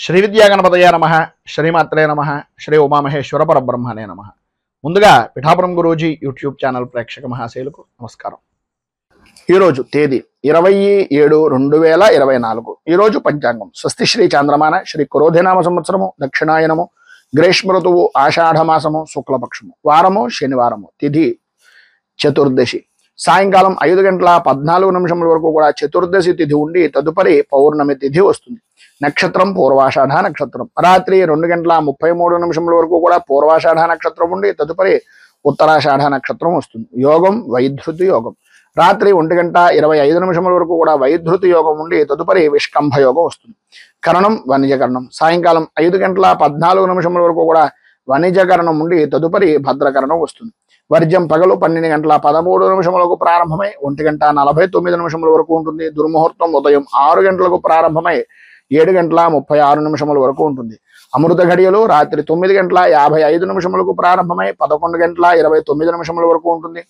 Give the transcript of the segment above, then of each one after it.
శ్రీ విద్యాగణపతయ నమః, శ్రీమాత్రే నమః, శ్రీ ఉమామహేశ్వర పరబ్రహ్మణే నమః. ముందుగా పిఠాపురం గురూజీ యూట్యూబ్ ఛానల్ ప్రేక్షక మహాశైలకు నమస్కారం. ఈరోజు తేదీ 20/7/2024. ఈరోజు పంచాంగం స్వస్తి శ్రీ చాంద్రమాన శ్రీ క్రోధినామ సంవత్సరము దక్షిణాయనము గ్రీష్మ ఋతువు ఆషాఢమాసము శుక్లపక్షము వారము శనివారము తిథి చతుర్దశి సాయంకాలం 5:14 వరకు కూడా చతుర్దశి తిథి ఉండి తదుపరి పౌర్ణమి తిథి వస్తుంది. నక్షత్రం పూర్వాషాఢ నక్షత్రం. రాత్రి 2:33 వరకు కూడా పూర్వాషాఢ నక్షత్రం ఉండి తదుపరి ఉత్తరాషాఢ నక్షత్రం వస్తుంది. యోగం వైధృతి యోగం. రాత్రి 1:25 వరకు కూడా వైధృతి యోగం ఉండి తదుపరి విష్కంభ యోగం వస్తుంది. కరణం వణిజకరణం. సాయంకాలం 5:14 వరకు కూడా వణిజకరణం ఉండి తదుపరి భద్రకరణం వస్తుంది. వర్జం పగలు 12:13 ప్రారంభమై 1:49 వరకు ఉంటుంది. దుర్ముహూర్తం ఉదయం 6 గంటలకు ప్రారంభమై 7:36 వరకు ఉంటుంది. అమృత ఘడియలు రాత్రి 9:55 ప్రారంభమై 11:29 వరకు ఉంటుంది.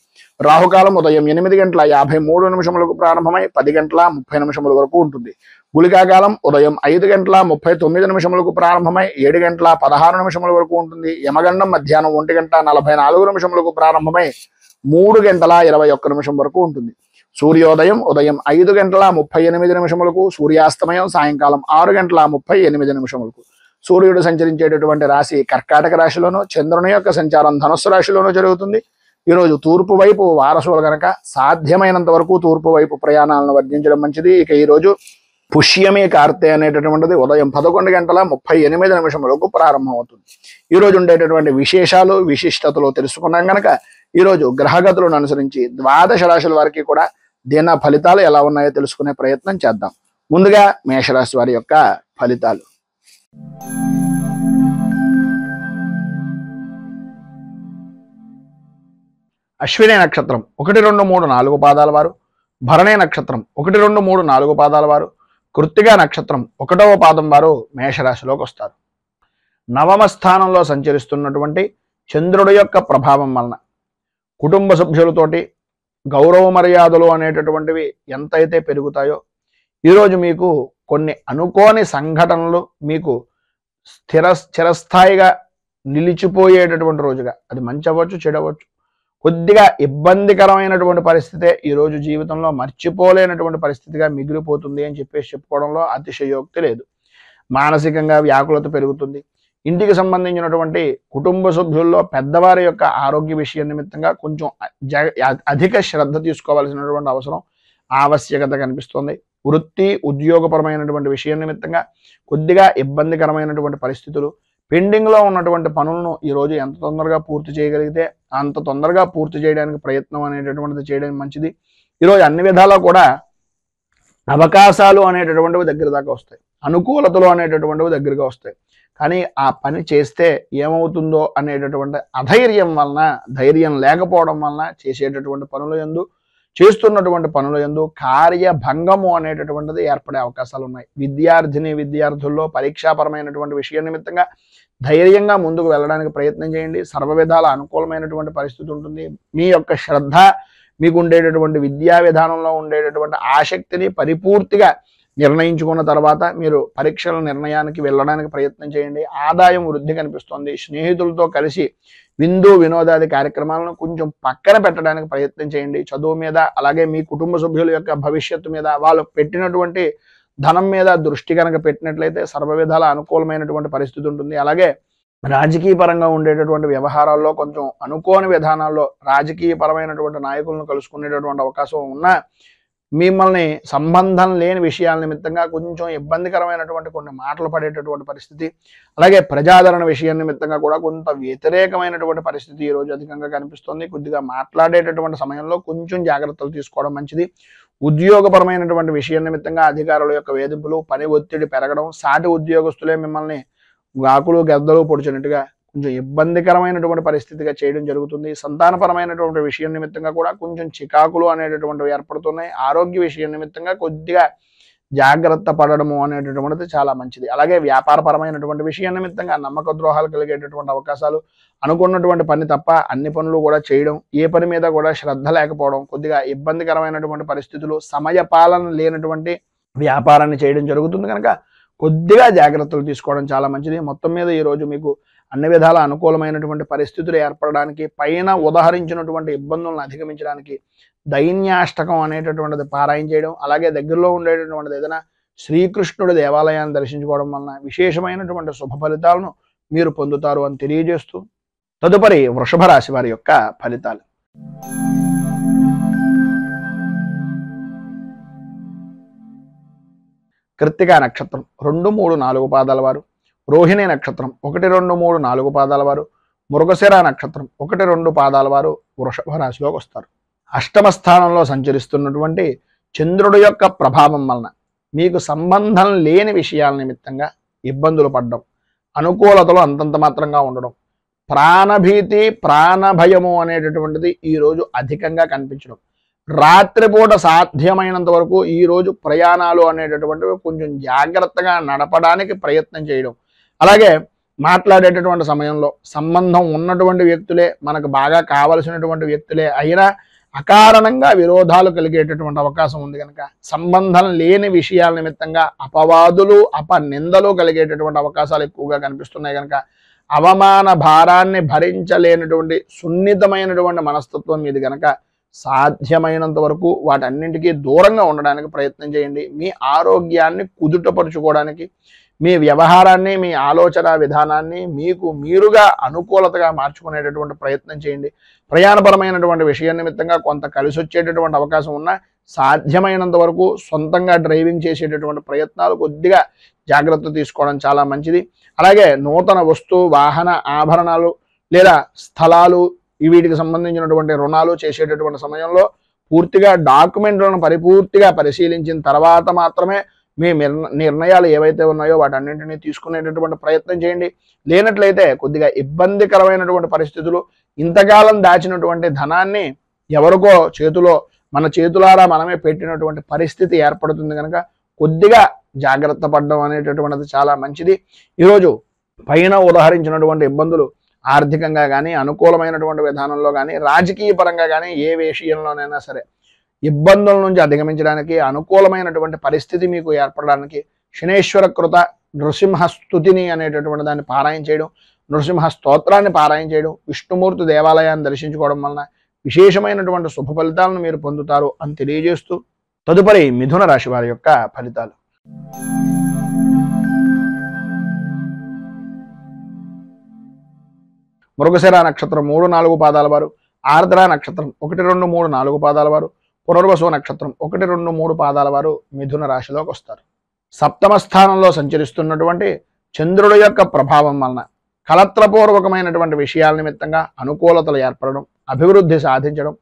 రాహుకాలం ఉదయం 8:53 ప్రారంభమై 10:30 వరకు ఉంటుంది. గుళికాకాలం ఉదయం 5:39 ప్రారంభమై 7:16 వరకు ఉంటుంది. యమగండం మధ్యాహ్నం 1:44 ప్రారంభమై 3:21 వరకు ఉంటుంది. సూర్యోదయం ఉదయం 5:38 సూర్యాస్తమయం సాయంకాలం 6:38 సూర్యుడు సంచరించేటటువంటి రాశి కర్కాటక రాశిలోను, చంద్రుని యొక్క సంచారం ధనుస్సు రాశిలోనూ జరుగుతుంది. ఈరోజు తూర్పు వైపు వారసులు కనుక సాధ్యమైనంత వరకు తూర్పు వైపు ప్రయాణాలను వర్జించడం మంచిది. ఇక ఈరోజు పుష్యమి కార్తె అనేటటువంటిది ఉదయం 11:38 ప్రారంభం అవుతుంది. ఈరోజు ఉండేటటువంటి విశేషాలు విశిష్టతలు తెలుసుకున్నాం కనుక ఈరోజు గ్రహగతులను అనుసరించి ద్వాదశ రాశుల వారికి కూడా దిన ఫలితాలు ఎలా ఉన్నాయో తెలుసుకునే ప్రయత్నం చేద్దాం. ముందుగా మేషరాశి వారి యొక్క ఫలితాలు. అశ్విని నక్షత్రం 1, 2, 3, 4 పాదాల వారు, భరణి నక్షత్రం 1, 2, 3, 4 పాదాల వారు, కృత్తిక నక్షత్రం 1వ పాదం వారు మేషరాశిలోకి వస్తారు. నవమ స్థానంలో సంచరిస్తున్నటువంటి చంద్రుడి యొక్క ప్రభావం వలన కుటుంబ సభ్యులతోటి గౌరవ మర్యాదలు అనేటటువంటివి ఎంతైతే పెరుగుతాయో ఈరోజు మీకు కొన్ని అనుకోని సంఘటనలు మీకు చిరస్థాయిగా నిలిచిపోయేటటువంటి రోజుగా, అది మంచి అవ్వచ్చు చెడు అవ్వచ్చు, కొద్దిగా ఇబ్బందికరమైనటువంటి పరిస్థితే ఈరోజు జీవితంలో మర్చిపోలేనటువంటి పరిస్థితిగా మిగిలిపోతుంది అని చెప్పుకోవడంలో అతిశయోక్తి లేదు. మానసికంగా వ్యాకులత పెరుగుతుంది. ఇంటికి సంబంధించినటువంటి కుటుంబ సభ్యుల్లో పెద్దవారి యొక్క ఆరోగ్య విషయం నిమిత్తంగా కొంచెం అధిక శ్రద్ధ తీసుకోవాల్సినటువంటి అవసరం ఆవశ్యకత కనిపిస్తుంది. వృత్తి ఉద్యోగపరమైనటువంటి విషయం నిమిత్తంగా కొద్దిగా ఇబ్బందికరమైనటువంటి పరిస్థితులు, పెండింగ్లో ఉన్నటువంటి పనులను ఈరోజు ఎంత తొందరగా పూర్తి చేయగలిగితే అంత తొందరగా పూర్తి చేయడానికి ప్రయత్నం అనేటటువంటిది చేయడం మంచిది. ఈరోజు అన్ని విధాలా కూడా అవకాశాలు అనేటటువంటివి దగ్గర దాకా వస్తాయి, అనుకూలతలు అనేటటువంటివి దగ్గరగా వస్తాయి. కానీ ఆ పని చేస్తే ఏమవుతుందో అనేటటువంటి అధైర్యం వలన, ధైర్యం లేకపోవడం వలన చేస్తున్నటువంటి పనుల యందు కార్యభంగము అనేటటువంటిది ఏర్పడే అవకాశాలు ఉన్నాయి. విద్యార్థుల్లో పరీక్షాపరమైనటువంటి విషయం నిమిత్తంగా ధైర్యంగా ముందుకు వెళ్ళడానికి ప్రయత్నం చేయండి. సర్వ విధాల అనుకూలమైనటువంటి పరిస్థితి ఉంటుంది. మీ యొక్క శ్రద్ధ, మీకు ఉండేటటువంటి విద్యా విధానంలో ఉండేటటువంటి ఆసక్తిని పరిపూర్తిగా నిర్ణయించుకున్న తర్వాత మీరు పరీక్షల నిర్ణయానికి వెళ్ళడానికి ప్రయత్నం చేయండి. ఆదాయం వృద్ధి కనిపిస్తుంది. స్నేహితులతో కలిసి విందు వినోదాది కార్యక్రమాలను కొంచెం పక్కన పెట్టడానికి ప్రయత్నం చేయండి. చదువు మీద, అలాగే మీ కుటుంబ సభ్యుల యొక్క భవిష్యత్తు మీద, వాళ్ళు పెట్టినటువంటి ధనం మీద దృష్టి కనుక పెట్టినట్లయితే సర్వ విధాల అనుకూలమైనటువంటి పరిస్థితి ఉంటుంది. అలాగే రాజకీయ పరంగా ఉండేటటువంటి వ్యవహారాల్లో కొంచెం అనుకోని విధానాల్లో రాజకీయపరమైనటువంటి నాయకులను కలుసుకునేటటువంటి అవకాశం ఉన్నా మిమ్మల్ని సంబంధం లేని విషయాల నిమిత్తంగా కొంచెం ఇబ్బందికరమైనటువంటి కొన్ని మాటలు పడేటటువంటి పరిస్థితి, అలాగే ప్రజాదరణ విషయం నిమిత్తంగా కూడా కొంత వ్యతిరేకమైనటువంటి పరిస్థితి ఈరోజు అధికంగా కనిపిస్తుంది. కొద్దిగా మాట్లాడేటటువంటి సమయంలో కొంచెం జాగ్రత్తలు తీసుకోవడం మంచిది. ఉద్యోగపరమైనటువంటి విషయం నిమిత్తంగా అధికారుల యొక్క వేధింపులు, పని ఒత్తిడి పెరగడం, సాటి ఉద్యోగస్తులే మిమ్మల్ని గాకులు గద్దలు పొడిచినట్టుగా కొంచెం ఇబ్బందికరమైనటువంటి పరిస్థితిగా చేయడం జరుగుతుంది. సంతానపరమైనటువంటి విషయం నిమిత్తంగా కూడా కొంచెం చికాకులు అనేటటువంటివి ఏర్పడుతున్నాయి. ఆరోగ్య విషయం నిమిత్తంగా కొద్దిగా జాగ్రత్త పడడము అనేటటువంటిది చాలా మంచిది. అలాగే వ్యాపారపరమైనటువంటి విషయం నిమిత్తంగా నమ్మక ద్రోహాలు కలిగేటటువంటి అవకాశాలు, అనుకున్నటువంటి పని తప్ప అన్ని పనులు కూడా చేయడం, ఏ పని మీద కూడా శ్రద్ధ లేకపోవడం, కొద్దిగా ఇబ్బందికరమైనటువంటి పరిస్థితులు, సమయ పాలన లేనటువంటి వ్యాపారాన్ని చేయడం జరుగుతుంది కనుక కొద్దిగా జాగ్రత్తలు తీసుకోవడం చాలా మంచిది. మొత్తం మీద ఈరోజు మీకు అన్ని విధాల అనుకూలమైనటువంటి పరిస్థితులు ఏర్పడడానికి, పైన ఉదహరించినటువంటి ఇబ్బందులను అధిగమించడానికి దైన్యాష్టకం అనేటటువంటిది పారాయణ చేయడం, అలాగే దగ్గరలో ఉండేటటువంటిది ఏదైనా శ్రీకృష్ణుడి దేవాలయాన్ని దర్శించుకోవడం వలన విశేషమైనటువంటి శుభ ఫలితాలను మీరు పొందుతారు అని తెలియజేస్తూ, తదుపరి వృషభ రాశి వారి యొక్క ఫలితాలు. కృత్తికా నక్షత్రం 2, 3, 4 పాదాల వారు, రోహిణి నక్షత్రం 1, 2, 3, 4 పాదాల వారు, మృగశిర నక్షత్రం 1, 2 పాదాల వారు వృషభ రాశిలోకి వస్తారు. అష్టమ స్థానంలో సంచరిస్తున్నటువంటి చంద్రుడి యొక్క ప్రభావం వలన మీకు సంబంధం లేని విషయాల నిమిత్తంగా ఇబ్బందులు పడడం, అనుకూలతలు అంతంత మాత్రంగా ఉండడం, ప్రాణభీతి ప్రాణభయము అనేటటువంటిది ఈరోజు అధికంగా కనిపించడం, రాత్రిపూట సాధ్యమైనంత వరకు ఈరోజు ప్రయాణాలు అనేటటువంటివి కొంచెం జాగ్రత్తగా నడపడానికి ప్రయత్నం చేయడం, అలాగే మాట్లాడేటటువంటి సమయంలో సంబంధం ఉన్నటువంటి వ్యక్తులే, మనకు బాగా కావలసినటువంటి వ్యక్తులే అయినా అకారణంగా విరోధాలు కలిగేటటువంటి అవకాశం ఉంది కనుక సంబంధం లేని విషయాల నిమిత్తంగా అపవాదులు అపనిందలు కలిగేటటువంటి అవకాశాలు ఎక్కువగా కనిపిస్తున్నాయి కనుక అవమాన భారాన్ని భరించలేనటువంటి సున్నితమైనటువంటి మనస్తత్వం మీది కనుక సాధ్యమైనంత వరకు వాటన్నింటికీ దూరంగా ఉండడానికి ప్రయత్నం చేయండి. మీ ఆరోగ్యాన్ని కుదుటపరుచుకోవడానికి, మీ వ్యవహారాన్ని, మీ ఆలోచన విధానాన్ని మీకు మీరుగా అనుకూలతగా మార్చుకునేటటువంటి ప్రయత్నం చేయండి. ప్రయాణపరమైనటువంటి విషయం నిమిత్తంగా కొంత కలిసి వచ్చేటటువంటి అవకాశం ఉన్నా సాధ్యమైనంత వరకు సొంతంగా డ్రైవింగ్ చేసేటటువంటి ప్రయత్నాలు కొద్దిగా జాగ్రత్త తీసుకోవడం చాలా మంచిది. అలాగే నూతన వస్తు వాహన ఆభరణాలు లేదా స్థలాలు వీటికి సంబంధించినటువంటి రుణాలు చేసేటటువంటి సమయంలో పూర్తిగా డాక్యుమెంట్లను పరిపూర్తిగా పరిశీలించిన తర్వాత మాత్రమే మీ నిర్ణయాలు ఏవైతే ఉన్నాయో వాటన్నింటినీ తీసుకునేటటువంటి ప్రయత్నం చేయండి. లేనట్లయితే కొద్దిగా ఇబ్బందికరమైనటువంటి పరిస్థితులు, ఇంతకాలం దాచినటువంటి ధనాన్ని ఎవరికో చేతిలో మన చేతులారా మనమే పెట్టినటువంటి పరిస్థితి ఏర్పడుతుంది కనుక కొద్దిగా జాగ్రత్త పడడం అనేటటువంటిది చాలా మంచిది. ఈరోజు పైన ఉదాహరించినటువంటి ఇబ్బందులు ఆర్థికంగా కానీ, అనుకూలమైనటువంటి విధానంలో కానీ, రాజకీయ పరంగా కానీ ఏ విషయంలోనైనా సరే ఇబ్బందుల నుంచి అధిగమించడానికి, అనుకూలమైనటువంటి పరిస్థితి మీకు ఏర్పడడానికి శనేశ్వర కృత నృసింహ స్తుతిని అనేటటువంటి దాన్ని పారాయణ చేయడం, నృసింహ స్తోత్రాన్ని పారాయణ చేయడం, విష్ణుమూర్తి దేవాలయాన్ని దర్శించుకోవడం వలన విశేషమైనటువంటి శుభ ఫలితాలను మీరు పొందుతారు అని తెలియజేస్తూ, తదుపరి మిథున రాశి వారి యొక్క ఫలితాలు. మృగశిర నక్షత్రం 3, 4 పాదాల వారు, ఆర్ద్ర నక్షత్రం 1, 2, 3, 4 పాదాల వారు, పునర్వసు నక్షత్రం 1, 2, 3 పాదాల వారు మిథున రాశిలోకి వస్తారు. సప్తమ స్థానంలో సంచరిస్తున్నటువంటి చంద్రుడి యొక్క ప్రభావం వలన కలత్రపూర్వకమైనటువంటి విషయాల నిమిత్తంగా అనుకూలతలు ఏర్పడడం, అభివృద్ధి సాధించడం,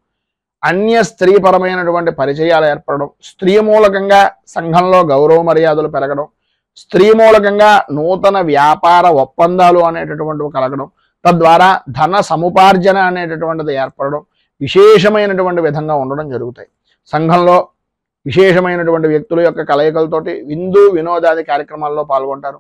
అన్య స్త్రీపరమైనటువంటి పరిచయాలు ఏర్పడడం, స్త్రీ మూలకంగా సంఘంలో గౌరవ మర్యాదలు పెరగడం, స్త్రీ మూలకంగా నూతన వ్యాపార ఒప్పందాలు అనేటటువంటివి కలగడం, తద్వారా ధన సముపార్జన అనేటటువంటిది ఏర్పడడం విశేషమైనటువంటి విధంగా ఉండడం జరుగుతాయి. సంఘంలో విశేషమైనటువంటి వ్యక్తుల యొక్క కలయికలతోటి విందు వినోదాది కార్యక్రమాల్లో పాల్గొంటారు.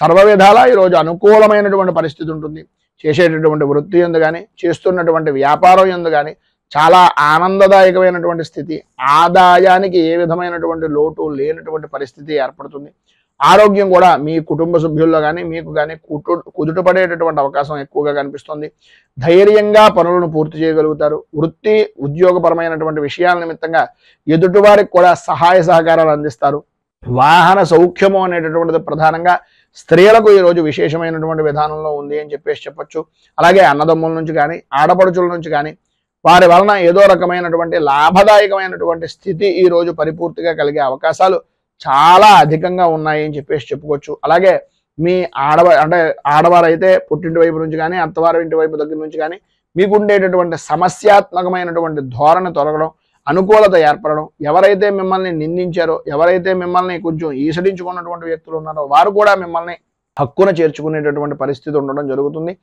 సర్వ విధాలా ఈరోజు అనుకూలమైనటువంటి పరిస్థితి ఉంటుంది. చేసేటటువంటి వృత్తి యందు కానీ, చేస్తున్నటువంటి వ్యాపారం యందు కానీ చాలా ఆనందదాయకమైనటువంటి స్థితి, ఆదాయానికి ఏ విధమైనటువంటి లోటు లేనటువంటి పరిస్థితి ఏర్పడుతుంది. ఆరోగ్యం కూడా మీ కుటుంబ సభ్యుల్లో కానీ మీకు కానీ కుదుటపడేటటువంటి అవకాశం ఎక్కువగా కనిపిస్తుంది. ధైర్యంగా పనులను పూర్తి చేయగలుగుతారు. వృత్తి ఉద్యోగపరమైనటువంటి విషయాల నిమిత్తంగా ఎదుటివారికి కూడా సహాయ సహకారాలు అందిస్తారు. వాహన సౌఖ్యము అనేటటువంటిది ప్రధానంగా స్త్రీలకు ఈరోజు విశేషమైనటువంటి విధానంలో ఉంది అని చెప్పొచ్చు. అలాగే అన్నదమ్ముల నుంచి కానీ, ఆడపడుచుల నుంచి కానీ వారి వలన ఏదో రకమైనటువంటి లాభదాయకమైనటువంటి స్థితి ఈరోజు పరిపూర్తిగా కలిగే అవకాశాలు చాలా అధికంగా ఉన్నాయి అని చెప్పుకోవచ్చు. అలాగే మీ ఆడవారైతే పుట్టింటి వైపు నుంచి కానీ, అత్తవారి ఇంటి వైపు దగ్గర నుంచి కానీ మీకు ఉండేటటువంటి సమస్యాత్మకమైనటువంటి ధోరణి తొలగడం, అనుకూలత ఏర్పడడం, ఎవరైతే మిమ్మల్ని నిందించారో, ఎవరైతే మిమ్మల్ని కొంచెం ఈసడించుకున్నటువంటి వ్యక్తులు ఉన్నారో వారు కూడా మిమ్మల్ని హక్కున చేర్చుకునేటటువంటి పరిస్థితి ఉండడం జరుగుతుంది.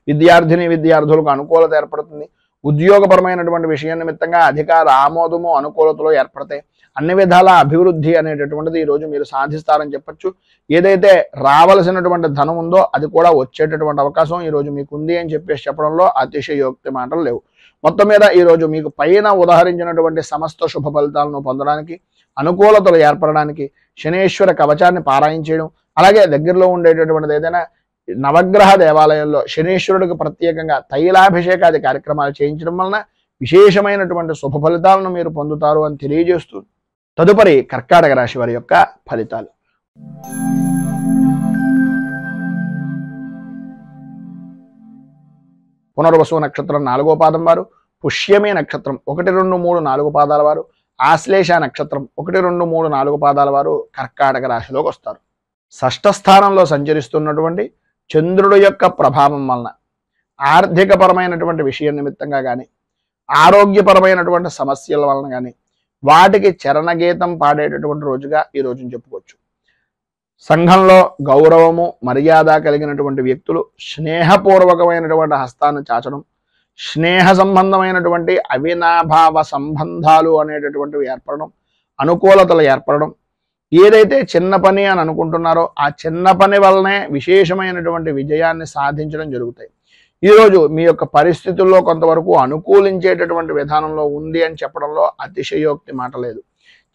విద్యార్థులకు అనుకూలత ఏర్పడుతుంది. ఉద్యోగపరమైనటువంటి విషయం నిమిత్తంగా అధికార ఆమోదము అనుకూలతలో ఏర్పడతాయి. అన్ని విధాల అభివృద్ధి అనేటటువంటిది ఈరోజు మీరు సాధిస్తారని చెప్పొచ్చు. ఏదైతే రావలసినటువంటి ధనం ఉందో అది కూడా వచ్చేటటువంటి అవకాశం ఈరోజు మీకు ఉంది అని చెప్పడంలో అతిశయోక్తి మాటలు లేవు. మొత్తం మీద ఈరోజు మీకు పైన ఉదాహరించినటువంటి సమస్త శుభ ఫలితాలను పొందడానికి, అనుకూలతలు ఏర్పడడానికి శనేశ్వర కవచాన్ని పారాయణ చేయడం, అలాగే దగ్గరలో ఉండేటటువంటిది ఏదైనా నవగ్రహ దేవాలయంలో శనీశ్వరుడికి ప్రత్యేకంగా తైలాభిషేకాది కార్యక్రమాలు చేయించడం వలన విశేషమైనటువంటి శుభ ఫలితాలను మీరు పొందుతారు అని తెలియజేస్తూ తదుపరి కర్కాటక రాశి వారి యొక్క ఫలితాలు. పునర్వసు నక్షత్రం 4వ పాదం వారు, పుష్యమి నక్షత్రం 1, 2, 3, 4 పాదాల వారు, ఆశ్లేష నక్షత్రం 1, 2, 3, 4 పాదాల వారు కర్కాటక రాశిలోకి వస్తారు. షష్ఠ స్థానంలో సంచరిస్తున్నటువంటి చంద్రుడి యొక్క ప్రభావం వలన ఆర్థికపరమైనటువంటి విషయం నిమిత్తంగా కానీ, ఆరోగ్యపరమైనటువంటి సమస్యల వలన కానీ వాటికి చరణగీతం పాడేటటువంటి రోజుగా ఈ రోజును చెప్పుకోవచ్చు. సంఘంలో గౌరవము మర్యాద కలిగినటువంటి వ్యక్తులు స్నేహపూర్వకమైనటువంటి హస్తాన్ని చాచడం, స్నేహ సంబంధమైనటువంటి అవినాభావ సంబంధాలు అనేటటువంటివి ఏర్పడడం, అనుకూలతలు ఏర్పడడం, ఏదైతే చిన్న పని అని అనుకుంటున్నారో ఆ చిన్న పని వల్లనే విశేషమైనటువంటి విజయాన్ని సాధించడం జరుగుతాయి. ఈరోజు మీ యొక్క పరిస్థితుల్లో కొంతవరకు అనుకూలించేటటువంటి విధానంలో ఉంది అని చెప్పడంలో అతిశయోక్తి మాట లేదు.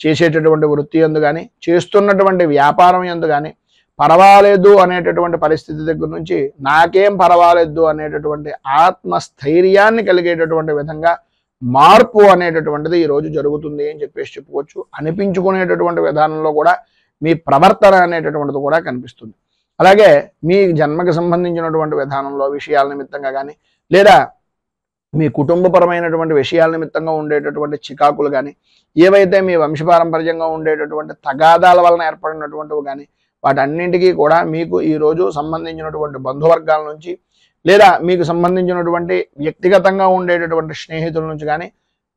చేసేటటువంటి వృత్తి యందు కానీ, చేస్తున్నటువంటి వ్యాపారం యందు కానీ పర్వాలేదు అనేటటువంటి పరిస్థితి దగ్గర నుంచి నాకేం పర్వాలేదు అనేటటువంటి ఆత్మస్థైర్యాన్ని కలిగేటటువంటి విధంగా మార్పు అనేటటువంటిది ఈరోజు జరుగుతుంది అని చెప్పేసి చెప్పుకోవచ్చు. అనిపించుకునేటటువంటి విధానంలో కూడా మీ ప్రవర్తన అనేటటువంటిది కూడా కనిపిస్తుంది. అలాగే మీ జన్మకి సంబంధించినటువంటి విధానంలో విషయాల నిమిత్తంగా కానీ, లేదా మీ కుటుంబపరమైనటువంటి విషయాల నిమిత్తంగా ఉండేటటువంటి చికాకులు కానీ, ఏవైతే మీ వంశపారంపర్యంగా ఉండేటటువంటి తగాదాల వలన ఏర్పడినటువంటివి కానీ, వాటన్నింటికీ కూడా మీకు ఈరోజు సంబంధించినటువంటి బంధువర్గాల నుంచి, లేదా మీకు సంబంధించినటువంటి వ్యక్తిగతంగా ఉండేటటువంటి స్నేహితుల నుంచి కానీ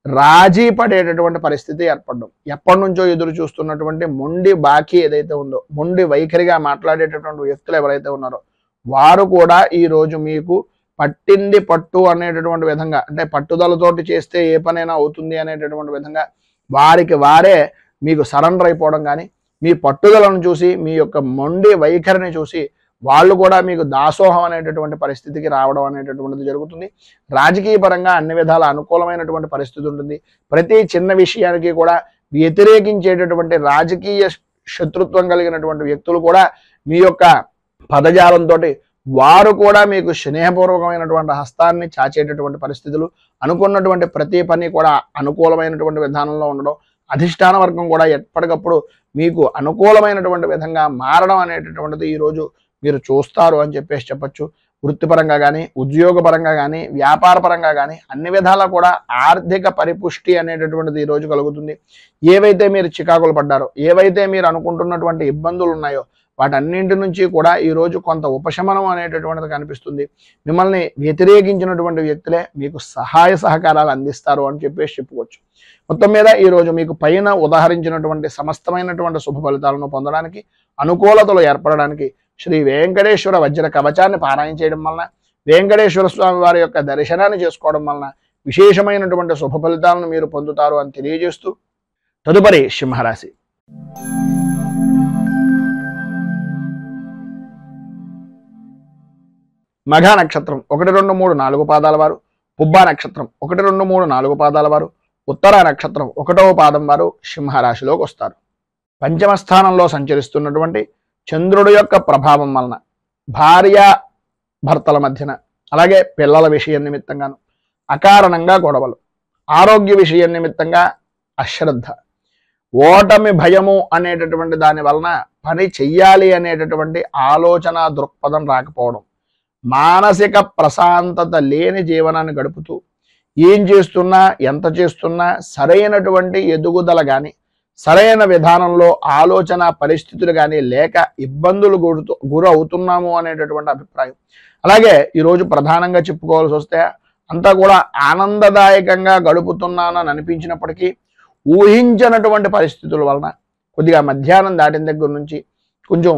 రాజీ పడేటటువంటి పరిస్థితి ఏర్పడడం, ఎప్పటి నుంచో ఎదురు చూస్తున్నటువంటి మొండి బాకీ ఏదైతే ఉందో, మొండి వైఖరిగా మాట్లాడేటటువంటి వ్యక్తులు ఎవరైతే ఉన్నారో వారు కూడా ఈరోజు మీకు పట్టింది పట్టు అనేటటువంటి విధంగా, అంటే పట్టుదలతోటి చేస్తే ఏ పనైనా అవుతుంది అనేటటువంటి విధంగా వారికి వారే మీకు సరెండర్ అయిపోవడం కానీ, మీ పట్టుదలను చూసి, మీ యొక్క మొండి వైఖరిని చూసి వాళ్ళు కూడా మీకు దాసోహం అనేటటువంటి పరిస్థితికి రావడం అనేటటువంటిది జరుగుతుంది. రాజకీయ పరంగా అన్ని విధాల అనుకూలమైనటువంటి పరిస్థితి ఉంటుంది. ప్రతి చిన్న విషయానికి కూడా వ్యతిరేకించేటటువంటి రాజకీయ శత్రుత్వం కలిగినటువంటి వ్యక్తులు కూడా మీ యొక్క పదజాలంతో వారు కూడా మీకు స్నేహపూర్వకమైనటువంటి హస్తాన్ని చాచేటటువంటి పరిస్థితులు, అనుకున్నటువంటి ప్రతి పని కూడా అనుకూలమైనటువంటి విధానంలో ఉండడం, అధిష్టాన వర్గం కూడా ఎప్పటికప్పుడు మీకు అనుకూలమైనటువంటి విధంగా మారడం అనేటటువంటిది ఈరోజు మీరు చూస్తారు అని చెప్పేసి చెప్పచ్చు. వృత్తిపరంగా కానీ, ఉద్యోగపరంగా కానీ, వ్యాపార పరంగా కానీ అన్ని విధాలా కూడా ఆర్థిక పరిపుష్టి అనేటటువంటిది ఈరోజు కలుగుతుంది. ఏవైతే మీరు చికాకులు పడ్డారో, ఏవైతే మీరు అనుకుంటున్నటువంటి ఇబ్బందులు ఉన్నాయో వాటన్నింటి నుంచి కూడా ఈరోజు కొంత ఉపశమనం అనేటటువంటిది కనిపిస్తుంది. మిమ్మల్ని వ్యతిరేకించినటువంటి వ్యక్తులే మీకు సహాయ సహకారాలు అందిస్తారు అని చెప్పేసి చెప్పుకోవచ్చు. మొత్తం మీద ఈరోజు మీకు పైన ఉదాహరించినటువంటి సమస్తమైనటువంటి శుభ ఫలితాలను పొందడానికి, అనుకూలతలు ఏర్పడడానికి శ్రీ వెంకటేశ్వర వజ్ర కవచాన్ని పారాయణ చేయడం వలన, వెంకటేశ్వర స్వామి వారి యొక్క దర్శనాన్ని చేసుకోవడం వలన విశేషమైనటువంటి శుభ ఫలితాలను మీరు పొందుతారు అని తెలియజేస్తూ తదుపరి సింహరాశి. మఘ నక్షత్రం 1, 2, 3, 4 పాదాల వారు, పుబ్బా నక్షత్రం 1, 2, 3, 4 పాదాల వారు, ఉత్తర నక్షత్రం 1వ పాదం వారు సింహరాశిలోకి వస్తారు. పంచమ స్థానంలో సంచరిస్తున్నటువంటి చంద్రుడి యొక్క ప్రభావం వలన భార్య భర్తల మధ్యన, అలాగే పిల్లల విషయం నిమిత్తంగాను అకారణంగా గొడవలు, ఆరోగ్య విషయం నిమిత్తంగా అశ్రద్ధ, ఓటమి భయము అనేటటువంటి దాని వలన పని చెయ్యాలి అనేటటువంటి ఆలోచన దృక్పథం రాకపోవడం, మానసిక ప్రశాంతత లేని జీవనాన్ని గడుపుతూ ఏం చేస్తున్నా, ఎంత చేస్తున్నా సరైనటువంటి ఎదుగుదల కానీ, సరైన విధానంలో ఆలోచన పరిస్థితులు కానీ లేక ఇబ్బందులు గురి అవుతున్నాము అనేటటువంటి అభిప్రాయం. అలాగే ఈరోజు ప్రధానంగా చెప్పుకోవాల్సి వస్తే అంతా కూడా ఆనందదాయకంగా గడుపుతున్నానని అనిపించినప్పటికీ ఊహించినటువంటి పరిస్థితుల వలన కొద్దిగా మధ్యాహ్నం దాటిన దగ్గర నుంచి కొంచెం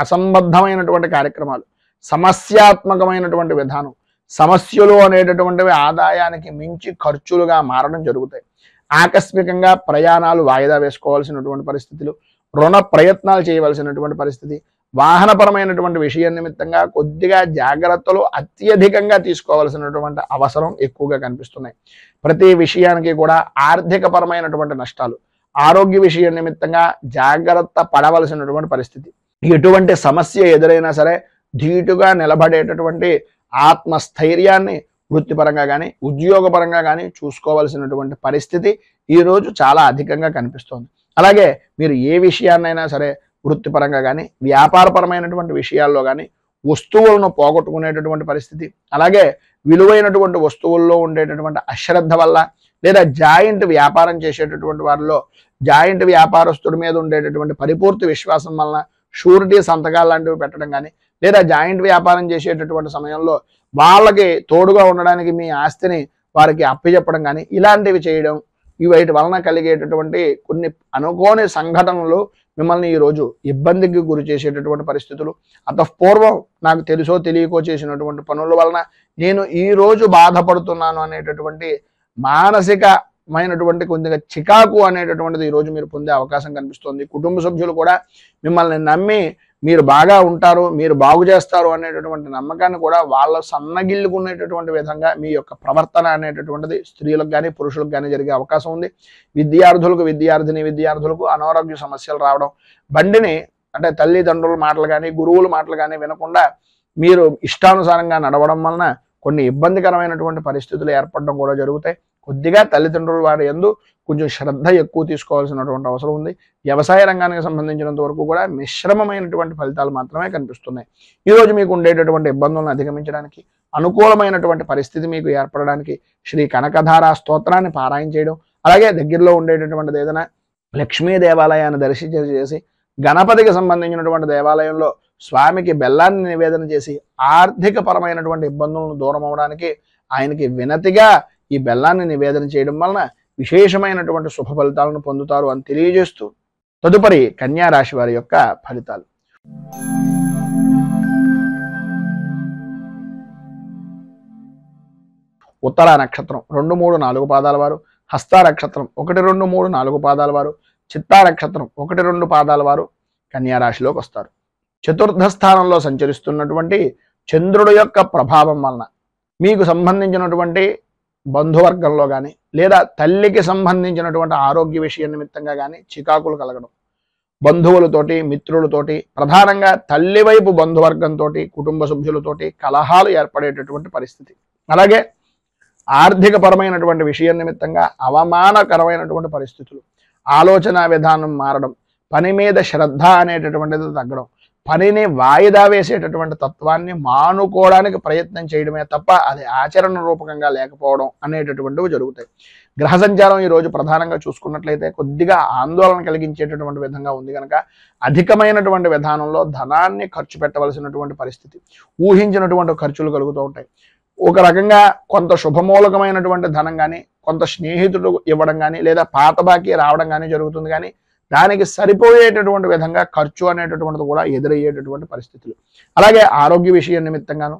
అసంబద్ధమైనటువంటి కార్యక్రమాలు, సమస్యాత్మకమైనటువంటి విధానం, సమస్యలు అనేటటువంటివి ఆదాయానికి మించి ఖర్చులుగా మారడం జరుగుతాయి. ఆకస్మికంగా ప్రయాణాలు వాయిదా వేసుకోవాల్సినటువంటి పరిస్థితులు, రుణ ప్రయత్నాలు చేయవలసినటువంటి పరిస్థితి, వాహనపరమైనటువంటి విషయం నిమిత్తంగా కొద్దిగా జాగ్రత్తలు అత్యధికంగా తీసుకోవాల్సినటువంటి అవసరం ఎక్కువగా కనిపిస్తున్నాయి. ప్రతి విషయానికి కూడా ఆర్థిక పరమైనటువంటి నష్టాలు, ఆరోగ్య విషయం నిమిత్తంగా జాగ్రత్త పడవలసినటువంటి పరిస్థితి, ఎటువంటి సమస్య ఎదురైనా సరే ధీటుగా నిలబడేటటువంటి ఆత్మస్థైర్యాన్ని వృత్తిపరంగా కానీ ఉద్యోగపరంగా కానీ చూసుకోవాల్సినటువంటి పరిస్థితి ఈరోజు చాలా అధికంగా కనిపిస్తోంది. అలాగే మీరు ఏ విషయాన్నైనా సరే వృత్తిపరంగా కానీ వ్యాపారపరమైనటువంటి విషయాల్లో కానీ వస్తువులను పోగొట్టుకునేటటువంటి పరిస్థితి, అలాగే విలువైనటువంటి వస్తువుల్లో ఉండేటటువంటి అశ్రద్ధ వల్ల లేదా జాయింట్ వ్యాపారం చేసేటటువంటి వారిలో జాయింట్ వ్యాపారస్తుడి మీద ఉండేటటువంటి పరిపూర్తి విశ్వాసం వలన షూరిటీ సంతకాలు లాంటివి పెట్టడం కానీ, లేదా జాయింట్ వ్యాపారం చేసేటటువంటి సమయంలో వాళ్ళకి తోడుగా ఉండడానికి మీ ఆస్తిని వారికి అప్పచెప్పడం కానీ ఇలాంటివి చేయడం, వీటి వలన కలిగేటటువంటి కొన్ని అనుకోని సంఘటనలు మిమ్మల్ని ఈరోజు ఇబ్బందికి గురి చేసేటటువంటి పరిస్థితులు, అంతఃపూర్వం నాకు తెలుసో తెలియకో చేసినటువంటి పనుల వలన నేను ఈరోజు బాధపడుతున్నాను అనేటటువంటి మానసికమైనటువంటి కొద్దిగా చికాకు అనేటటువంటిది ఈరోజు మీరు పొందే అవకాశం కనిపిస్తుంది. కుటుంబ సభ్యులు కూడా మిమ్మల్ని నమ్మి మీరు బాగా ఉంటారు, మీరు బాగు చేస్తారు అనేటటువంటి నమ్మకాన్ని కూడా వాళ్ళ సన్నగిల్లుకునేటటువంటి విధంగా మీ యొక్క ప్రవర్తన అనేటటువంటిది స్త్రీలకు కానీ పురుషులకు కానీ జరిగే అవకాశం ఉంది. విద్యార్థులకు అనారోగ్య సమస్యలు రావడం, బండిని అంటే తల్లిదండ్రుల మాటలు కానీ గురువుల మాటలు కానీ వినకుండా మీరు ఇష్టానుసారంగా నడవడం వలన కొన్ని ఇబ్బందికరమైనటువంటి పరిస్థితులు ఏర్పడడం కూడా జరుగుతాయి. కొద్దిగా తల్లిదండ్రుల వారి యందు కొంచెం శ్రద్ధ ఎక్కువ తీసుకోవాల్సినటువంటి అవసరం ఉంది. వ్యవసాయ రంగానికి సంబంధించినంత వరకు కూడా మిశ్రమమైనటువంటి ఫలితాలు మాత్రమే కనిపిస్తున్నాయి. ఈరోజు మీకు ఉండేటటువంటి ఇబ్బందులను అధిగమించడానికి, అనుకూలమైనటువంటి పరిస్థితి మీకు ఏర్పడడానికి శ్రీ కనకధార స్తోత్రాన్ని పారాయణ చేయడం, అలాగే దగ్గరలో ఉండేటటువంటిది ఏదైనా లక్ష్మీ దేవాలయాన్ని దర్శించేసి గణపతికి సంబంధించినటువంటి దేవాలయంలో స్వామికి బెల్లాన్ని నివేదన చేసి ఆర్థిక పరమైనటువంటి ఇబ్బందులను దూరం అవడానికి ఆయనకి వినతిగా ఈ బెల్లాన్ని నివేదన చేయడం వలన విశేషమైనటువంటి శుభ ఫలితాలను పొందుతారు అని తెలియజేస్తూ తదుపరి కన్యా రాశి వారి యొక్క ఫలితాలు. ఉత్తర నక్షత్రం 2, 3, 4 పాదాల వారు, హస్త నక్షత్రం 1, 2, 3, 4 పాదాల వారు, చిత్తా నక్షత్రం 1, 2 పాదాల వారు కన్యా రాశిలోకి వస్తారు. చతుర్థ స్థానంలో సంచరిస్తున్నటువంటి చంద్రుడి యొక్క ప్రభావం వలన మీకు సంబంధించినటువంటి బంధువర్గంలో కానీ లేదా తల్లికి సంబంధించినటువంటి ఆరోగ్య విషయ నిమిత్తంగా కానీ చికాకులు కలగడం, బంధువులతోటి మిత్రులతోటి ప్రధానంగా తల్లి వైపు బంధువర్గంతో కుటుంబ సభ్యులతోటి కలహాలు ఏర్పడేటటువంటి పరిస్థితి, అలాగే ఆర్థిక పరమైనటువంటి విషయం నిమిత్తంగా అవమానకరమైనటువంటి పరిస్థితులు, ఆలోచన విధానం మారడం, పని మీద శ్రద్ధ అనేటటువంటిది తగ్గడం, పనిని వాయిదా వేసేటటువంటి తత్వాన్ని మానుకోవడానికి ప్రయత్నం చేయడమే తప్ప అది ఆచరణ రూపకంగా లేకపోవడం అనేటటువంటివి జరుగుతాయి. గ్రహ సంచారం ఈరోజు ప్రధానంగా చూసుకున్నట్లయితే కొద్దిగా ఆందోళన కలిగించేటటువంటి విధంగా ఉంది కనుక అధికమైనటువంటి విధానంలో ధనాన్ని ఖర్చు పెట్టవలసినటువంటి పరిస్థితి, ఊహించినటువంటి ఖర్చులు కలుగుతూ ఉంటాయి. ఒక రకంగా కొంత శుభమూలకమైనటువంటి ధనం కానీ కొంత స్నేహితుడు ఇవ్వడం కానీ లేదా పాత బాకీ రావడం కానీ జరుగుతుంది, కానీ దానికి సరిపోయేటటువంటి విధంగా ఖర్చు అనేటటువంటిది కూడా ఎదురయ్యేటటువంటి పరిస్థితులు, అలాగే ఆరోగ్య విషయం నిమిత్తంగాను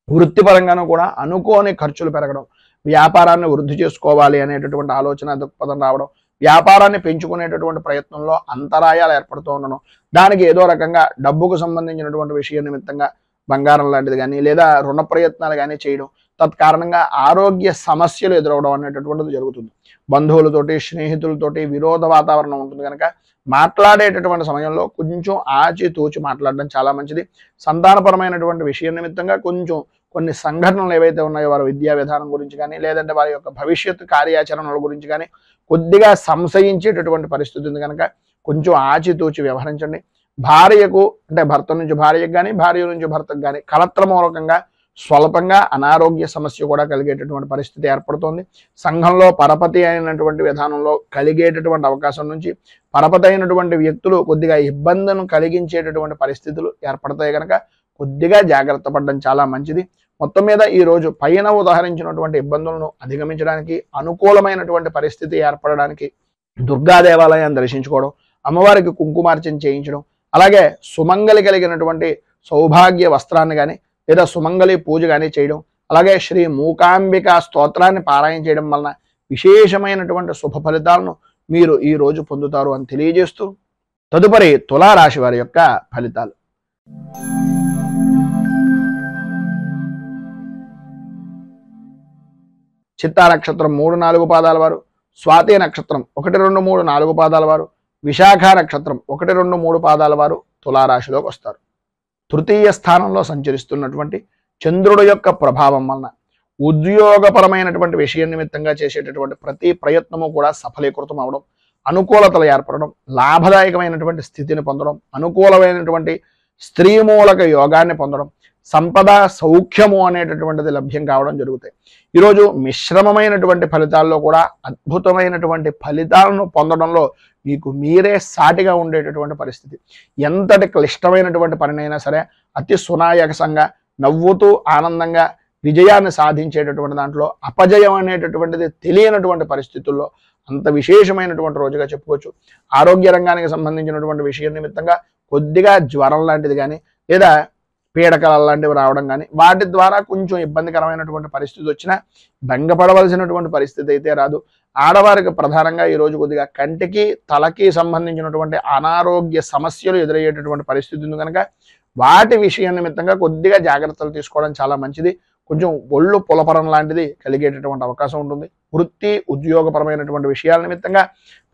వృత్తిపరంగాను కూడా అనుకోని ఖర్చులు పెరగడం, వ్యాపారాన్ని వృద్ధి చేసుకోవాలి అనేటటువంటి ఆలోచన దృక్పథం రావడం, వ్యాపారాన్ని పెంచుకునేటటువంటి ప్రయత్నంలో అంతరాయాలు ఏర్పడుతూ ఉండడం, దానికి ఏదో రకంగా డబ్బుకు సంబంధించినటువంటి విషయం నిమిత్తంగా బంగారం లాంటిది కానీ లేదా రుణ ప్రయత్నాలు కానీ చేయడం, తత్కారణంగా ఆరోగ్య సమస్యలు ఎదురవడం అనేటటువంటిది జరుగుతుంది. బంధువులతోటి స్నేహితులతోటి విరోధ వాతావరణం ఉంటుంది కనుక మాట్లాడేటటువంటి సమయంలో కొంచెం ఆచితూచి మాట్లాడడం చాలా మంచిది. సంతానపరమైనటువంటి విషయం నిమిత్తంగా కొంచెం కొన్ని సంఘటనలు ఏవైతే ఉన్నాయో వారి విద్యా విధానం గురించి కానీ లేదంటే వారి యొక్క భవిష్యత్తు కార్యాచరణల గురించి కానీ కొద్దిగా సంశయించేటటువంటి పరిస్థితి ఉంది కనుక కొంచెం ఆచితూచి వ్యవహరించండి. భార్యకు అంటే భర్త నుంచి భార్యకు కానీ భార్య నుంచి భర్తకు కానీ కలత్రమూలకంగా స్వల్పంగా అనారోగ్య సమస్య కూడా కలిగేటటువంటి పరిస్థితి ఏర్పడుతోంది. సంఘంలో పరపతి అయినటువంటి విధానంలో కలిగేటటువంటి అవకాశం నుంచి పరపతి అయినటువంటి వ్యక్తులు కొద్దిగా ఇబ్బందులను కలిగించేటటువంటి పరిస్థితులు ఏర్పడతాయి కనుక కొద్దిగా జాగ్రత్త పడడం చాలా మంచిది. మొత్తం మీద ఈరోజు పైన ఉదాహరించినటువంటి ఇబ్బందులను అధిగమించడానికి అనుకూలమైనటువంటి పరిస్థితి ఏర్పడడానికి దుర్గా దేవాలయాన్ని దర్శించుకోవడం, అమ్మవారికి కుంకుమార్చన చేయించడం, అలాగే సుమంగలి కలిగినటువంటి సౌభాగ్య వస్త్రాన్ని కానీ లేదా సుమంగళి పూజ కానీ చేయడం, అలాగే శ్రీ మూకాంబిక స్తోత్రాన్ని పారాయణ చేయడం వలన విశేషమైనటువంటి శుభ ఫలితాలను మీరు ఈ రోజు పొందుతారు అని తెలియజేస్తూ తదుపరి తులారాశి వారి యొక్క ఫలితాలు. చిత్తా నక్షత్రం 3, 4 పాదాల వారు, స్వాతి నక్షత్రం 1, 2, 3, 4 పాదాల వారు, విశాఖ నక్షత్రం 1, 2, 3 పాదాల వారు తులారాశిలోకి వస్తారు. తృతీయ స్థానంలో సంచరిస్తున్నటువంటి చంద్రుడు యొక్క ప్రభావం వలన ఉద్యోగపరమైనటువంటి విషయం నిమిత్తంగా చేసేటటువంటి ప్రతి ప్రయత్నము కూడా సఫలీకృతం అవడం, అనుకూలతలు ఏర్పడడం, లాభదాయకమైనటువంటి స్థితిని పొందడం, అనుకూలమైనటువంటి స్త్రీమూలక యోగాన్ని పొందడం, సంపద సౌఖ్యము అనేటటువంటిది లభ్యం కావడం జరుగుతాయి. ఈరోజు మిశ్రమమైనటువంటి ఫలితాల్లో కూడా అద్భుతమైనటువంటి ఫలితాలను పొందడంలో మీకు మీరే సాటిగా ఉండేటటువంటి పరిస్థితి. ఎంతటి క్లిష్టమైనటువంటి పనినైనా సరే అతి సునాయాసంగా నవ్వుతూ ఆనందంగా విజయాన్ని సాధించేటటువంటి దాంట్లో అపజయం అనేటటువంటిది తెలియనటువంటి పరిస్థితుల్లో అంత విశేషమైనటువంటి రోజుగా చెప్పుకోవచ్చు. ఆరోగ్య రంగానికి సంబంధించినటువంటి విషయం నిమిత్తంగా కొద్దిగా జ్వరం లాంటిది కానీ లేదా పీడకల లాంటివి రావడం కానీ వాటి ద్వారా కొంచెం ఇబ్బందికరమైనటువంటి పరిస్థితి వచ్చినా భంగపడవలసినటువంటి పరిస్థితి అయితే రాదు. ఆడవారికి ప్రధానంగా ఈరోజు కొద్దిగా కంటికి తలకి సంబంధించినటువంటి అనారోగ్య సమస్యలు ఎదురయ్యేటటువంటి పరిస్థితి ఉంది కనుక వాటి విషయం నిమిత్తంగా కొద్దిగా జాగ్రత్తలు తీసుకోవడం చాలా మంచిది. కొంచెం ఒళ్ళు పులపరం లాంటిది కలిగేటటువంటి అవకాశం ఉంటుంది. వృత్తి ఉద్యోగపరమైనటువంటి విషయాల నిమిత్తంగా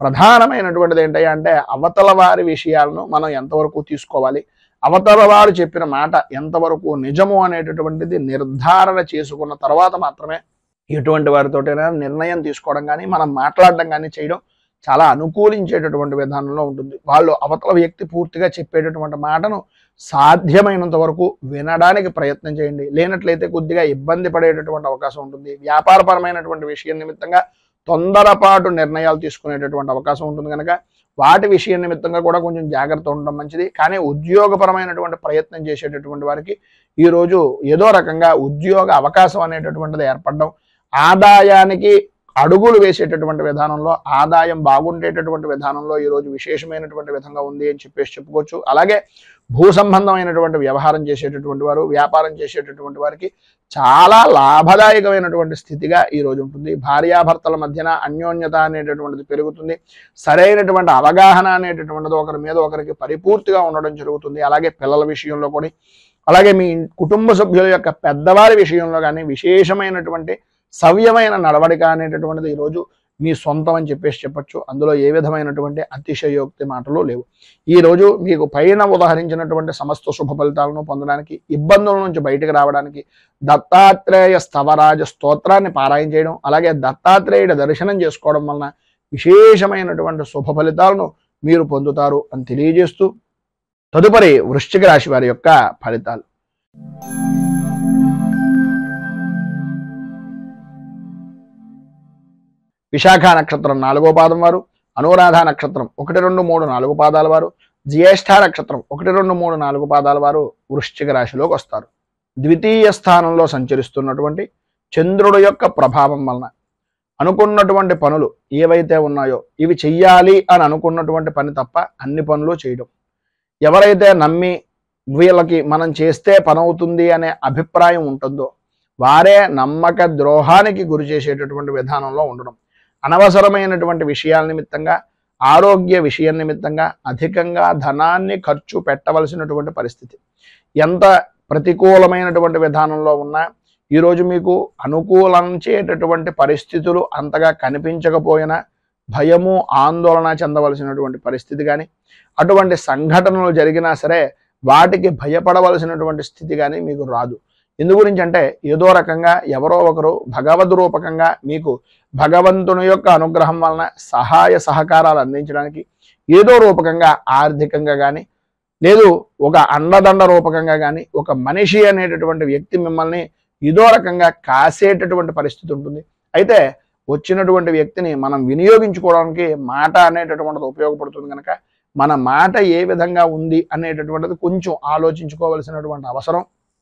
ప్రధానమైనటువంటిది ఏంటంటే అవతల వారి విషయాలను మనం ఎంతవరకు తీసుకోవాలి, అవతల వారు చెప్పిన మాట ఎంతవరకు నిజము అనేటటువంటిది నిర్ధారణ చేసుకున్న తర్వాత మాత్రమే ఎటువంటి వారితోటైనా నిర్ణయం తీసుకోవడం కానీ మనం మాట్లాడడం కానీ చేయడం చాలా అనుకూలించేటటువంటి విధానంలో ఉంటుంది. వాళ్ళు అవతల వ్యక్తి పూర్తిగా చెప్పేటటువంటి మాటను సాధ్యమైనంత వరకు వినడానికి ప్రయత్నం చేయండి. లేనట్లయితే కొద్దిగా ఇబ్బంది పడేటటువంటి అవకాశం ఉంటుంది. వ్యాపారపరమైనటువంటి విషయం నిమిత్తంగా తొందరపాటు నిర్ణయాలు తీసుకునేటటువంటి అవకాశం ఉంటుంది కనుక వాటి విషయం నిమిత్తంగా కూడా కొంచెం జాగ్రత్త ఉండడం మంచిది. కానీ ఉద్యోగపరమైనటువంటి ప్రయత్నం చేసేటటువంటి వారికి ఈరోజు ఏదో రకంగా ఉద్యోగ అవకాశం అనేటటువంటిది ఏర్పడడం, ఆదాయానికి అడుగులు వేసేటటువంటి విధానంలో ఆదాయం బాగుండేటటువంటి విధానంలో ఈరోజు విశేషమైనటువంటి విధంగా ఉంది అని చెప్పేసి చెప్పుకోవచ్చు. అలాగే భూ సంబంధమైనటువంటి వ్యవహారం చేసేటటువంటి వారు, వ్యాపారం చేసేటటువంటి వారికి చాలా లాభదాయకమైనటువంటి స్థితిగా ఈరోజు ఉంటుంది. భార్యాభర్తల మధ్యన అన్యోన్యత అనేటటువంటిది పెరుగుతుంది. సరైనటువంటి అవగాహన అనేటటువంటిది ఒకరి మీద ఒకరికి పరిపూర్తిగా ఉండడం జరుగుతుంది. అలాగే పిల్లల విషయంలో కూడా, అలాగే మీ కుటుంబ సభ్యుల యొక్క పెద్దవారి విషయంలో కానీ విశేషమైనటువంటి సవ్యమైన నడవడిక అనేటటువంటిది ఈరోజు మీ సొంతం అని చెప్పేసి చెప్పచ్చు. అందులో ఏ విధమైనటువంటి అతిశయోక్తి మాటలు లేవు. ఈరోజు మీకు పైన ఉదాహరించినటువంటి సమస్త శుభ ఫలితాలను పొందడానికి, ఇబ్బందుల నుంచి బయటకు రావడానికి దత్తాత్రేయ స్థవరాజ స్తోత్రాన్ని పారాయణ చేయడం, అలాగే దత్తాత్రేయుడి దర్శనం చేసుకోవడం వలన విశేషమైనటువంటి శుభ ఫలితాలను మీరు పొందుతారు అని తెలియజేస్తూ తదుపరి వృశ్చిక రాశి వారి యొక్క ఫలితాలు. విశాఖ నక్షత్రం 4వ పాదం వారు, అనురాధ నక్షత్రం 1, 2, 3, 4 పాదాల వారు, జ్యేష్ఠ నక్షత్రం 1, 2, 3, 4 పాదాల వారు వృశ్చిక రాశిలోకి వస్తారు. ద్వితీయ స్థానంలో సంచరిస్తున్నటువంటి చంద్రుడు యొక్క ప్రభావం వలన అనుకున్నటువంటి పనులు ఏవైతే ఉన్నాయో ఇవి చెయ్యాలి అని అనుకున్నటువంటి పని తప్ప అన్ని పనులు చేయడం, ఎవరైతే నమ్మి వీళ్ళకి మనం చేస్తే పని అవుతుంది అనే అభిప్రాయం ఉంటుందో వారే నమ్మక ద్రోహానికి గురి చేసేటటువంటి విధానంలో ఉండడం, అనవసరమైనటువంటి విషయాల నిమిత్తంగా ఆరోగ్య విషయం నిమిత్తంగా అధికంగా ధనాన్ని ఖర్చు పెట్టవలసినటువంటి పరిస్థితి. ఎంత ప్రతికూలమైనటువంటి విధానంలో ఉన్నా ఈరోజు మీకు అనుకూలించేటటువంటి పరిస్థితులు అంతగా కనిపించకపోయినా భయము ఆందోళన చెందవలసినటువంటి పరిస్థితి కానీ, అటువంటి సంఘటనలు జరిగినా సరే వాటికి భయపడవలసినటువంటి స్థితి కానీ మీకు రాదు. ఎందు గురించి అంటే ఏదో రకంగా ఎవరో ఒకరు భగవద్ రూపకంగా మీకు భగవంతుని యొక్క అనుగ్రహం వలన సహాయ సహకారాలు అందించడానికి ఏదో రూపకంగా ఆర్థికంగా కానీ లేదు ఒక అండదండ రూపకంగా కానీ ఒక మనిషి అనేటటువంటి వ్యక్తి మిమ్మల్ని ఏదో రకంగా కాసేటటువంటి పరిస్థితి ఉంటుంది. అయితే వచ్చినటువంటి వ్యక్తిని మనం వినియోగించుకోవడానికి మాట అనేటటువంటిది ఉపయోగపడుతుంది కనుక మన మాట ఏ విధంగా ఉంది అనేటటువంటిది కొంచెం ఆలోచించుకోవలసినటువంటి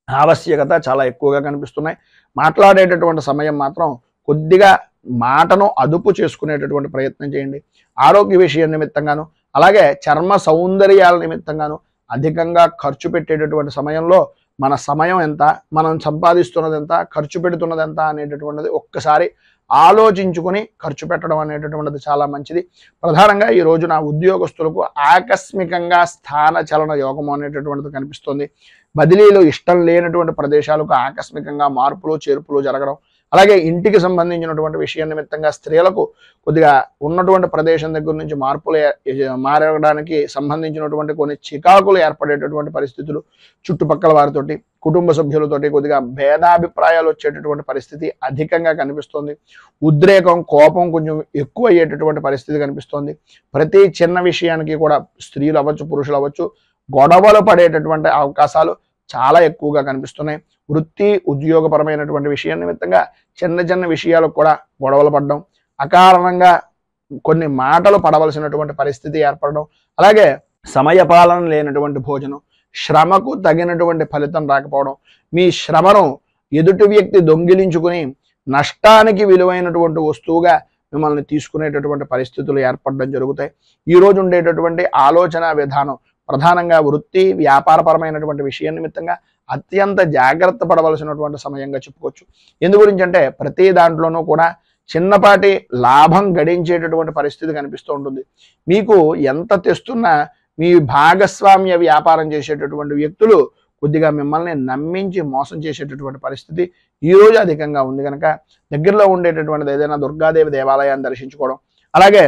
ఆవశ్యకత చాలా ఎక్కువగా కనిపిస్తున్నాయి. మాట్లాడేటటువంటి సమయం మాత్రం కొద్దిగా మాటను అదుపు చేసుకునేటటువంటి ప్రయత్నం చేయండి. ఆరోగ్య విషయం నిమిత్తంగాను అలాగే చర్మ సౌందర్యాల నిమిత్తంగాను అధికంగా ఖర్చు పెట్టేటటువంటి సమయంలో మన సమయం ఎంత, మనం సంపాదిస్తున్నది ఎంత, ఖర్చు పెడుతున్నది ఎంత అనేటటువంటిది ఒక్కసారి ఆలోచించుకొని ఖర్చు పెట్టడం అనేటటువంటిది చాలా మంచిది. ప్రధానంగా ఈ రోజు నా ఉద్యోగస్తులకు ఆకస్మికంగా స్థాన చలన యోగం అనేటటువంటిది కనిపిస్తుంది. బదిలీలు ఇష్టం లేనటువంటి ప్రదేశాలకు ఆకస్మికంగా మార్పులు చేర్పులు జరగడం, అలాగే ఇంటికి సంబంధించినటువంటి విషయం నిమిత్తంగా స్త్రీలకు కొద్దిగా ఉన్నటువంటి ప్రదేశం దగ్గర నుంచి మారడానికి సంబంధించినటువంటి కొన్ని చికాకులు ఏర్పడేటటువంటి పరిస్థితులు, చుట్టుపక్కల వారితోటి కుటుంబ సభ్యులతోటి కొద్దిగా భేదాభిప్రాయాలు వచ్చేటటువంటి పరిస్థితి అధికంగా కనిపిస్తుంది. ఉద్రేకం, కోపం కొంచెం ఎక్కువ అయ్యేటటువంటి పరిస్థితి కనిపిస్తుంది. ప్రతి చిన్న విషయానికి కూడా స్త్రీలు అవ్వచ్చు, పురుషులు అవ్వచ్చు, గొడవలు పడేటటువంటి అవకాశాలు చాలా ఎక్కువగా కనిపిస్తున్నాయి. వృత్తి ఉద్యోగపరమైనటువంటి విషయం నిమిత్తంగా చిన్న చిన్న విషయాలకు కూడా గొడవలు పడడం, అకారణంగా కొన్ని మాటలు పడవలసినటువంటి పరిస్థితి ఏర్పడడం, అలాగే సమయపాలన లేనటువంటి భోజనం, శ్రమకు తగినటువంటి ఫలితం రాకపోవడం, మీ శ్రమను ఎదుటి వ్యక్తి దొంగిలించుకుని నష్టానికి విలువైనటువంటి వస్తువుగా మిమ్మల్ని తీసుకునేటటువంటి పరిస్థితులు ఏర్పడడం జరుగుతాయి. ఈరోజు ఉండేటటువంటి ఆలోచన విధానం ప్రధానంగా వృత్తి వ్యాపారపరమైనటువంటి విషయం నిమిత్తంగా అత్యంత జాగ్రత్త పడవలసినటువంటి సమయంగా చెప్పుకోవచ్చు. ఎందు గురించి అంటే ప్రతి దాంట్లోనూ కూడా చిన్నపాటి లాభం గడించేటటువంటి పరిస్థితి కనిపిస్తూ ఉంటుంది. మీకు ఎంత తెస్తున్నా మీ భాగస్వామ్య వ్యాపారం చేసేటటువంటి వ్యక్తులు కొద్దిగా మిమ్మల్ని నమ్మించి మోసం చేసేటటువంటి పరిస్థితి ఈరోజు అధికంగా ఉంది కనుక దగ్గరలో ఉండేటటువంటిది ఏదైనా దుర్గాదేవి దేవాలయాన్ని దర్శించుకోవడం, అలాగే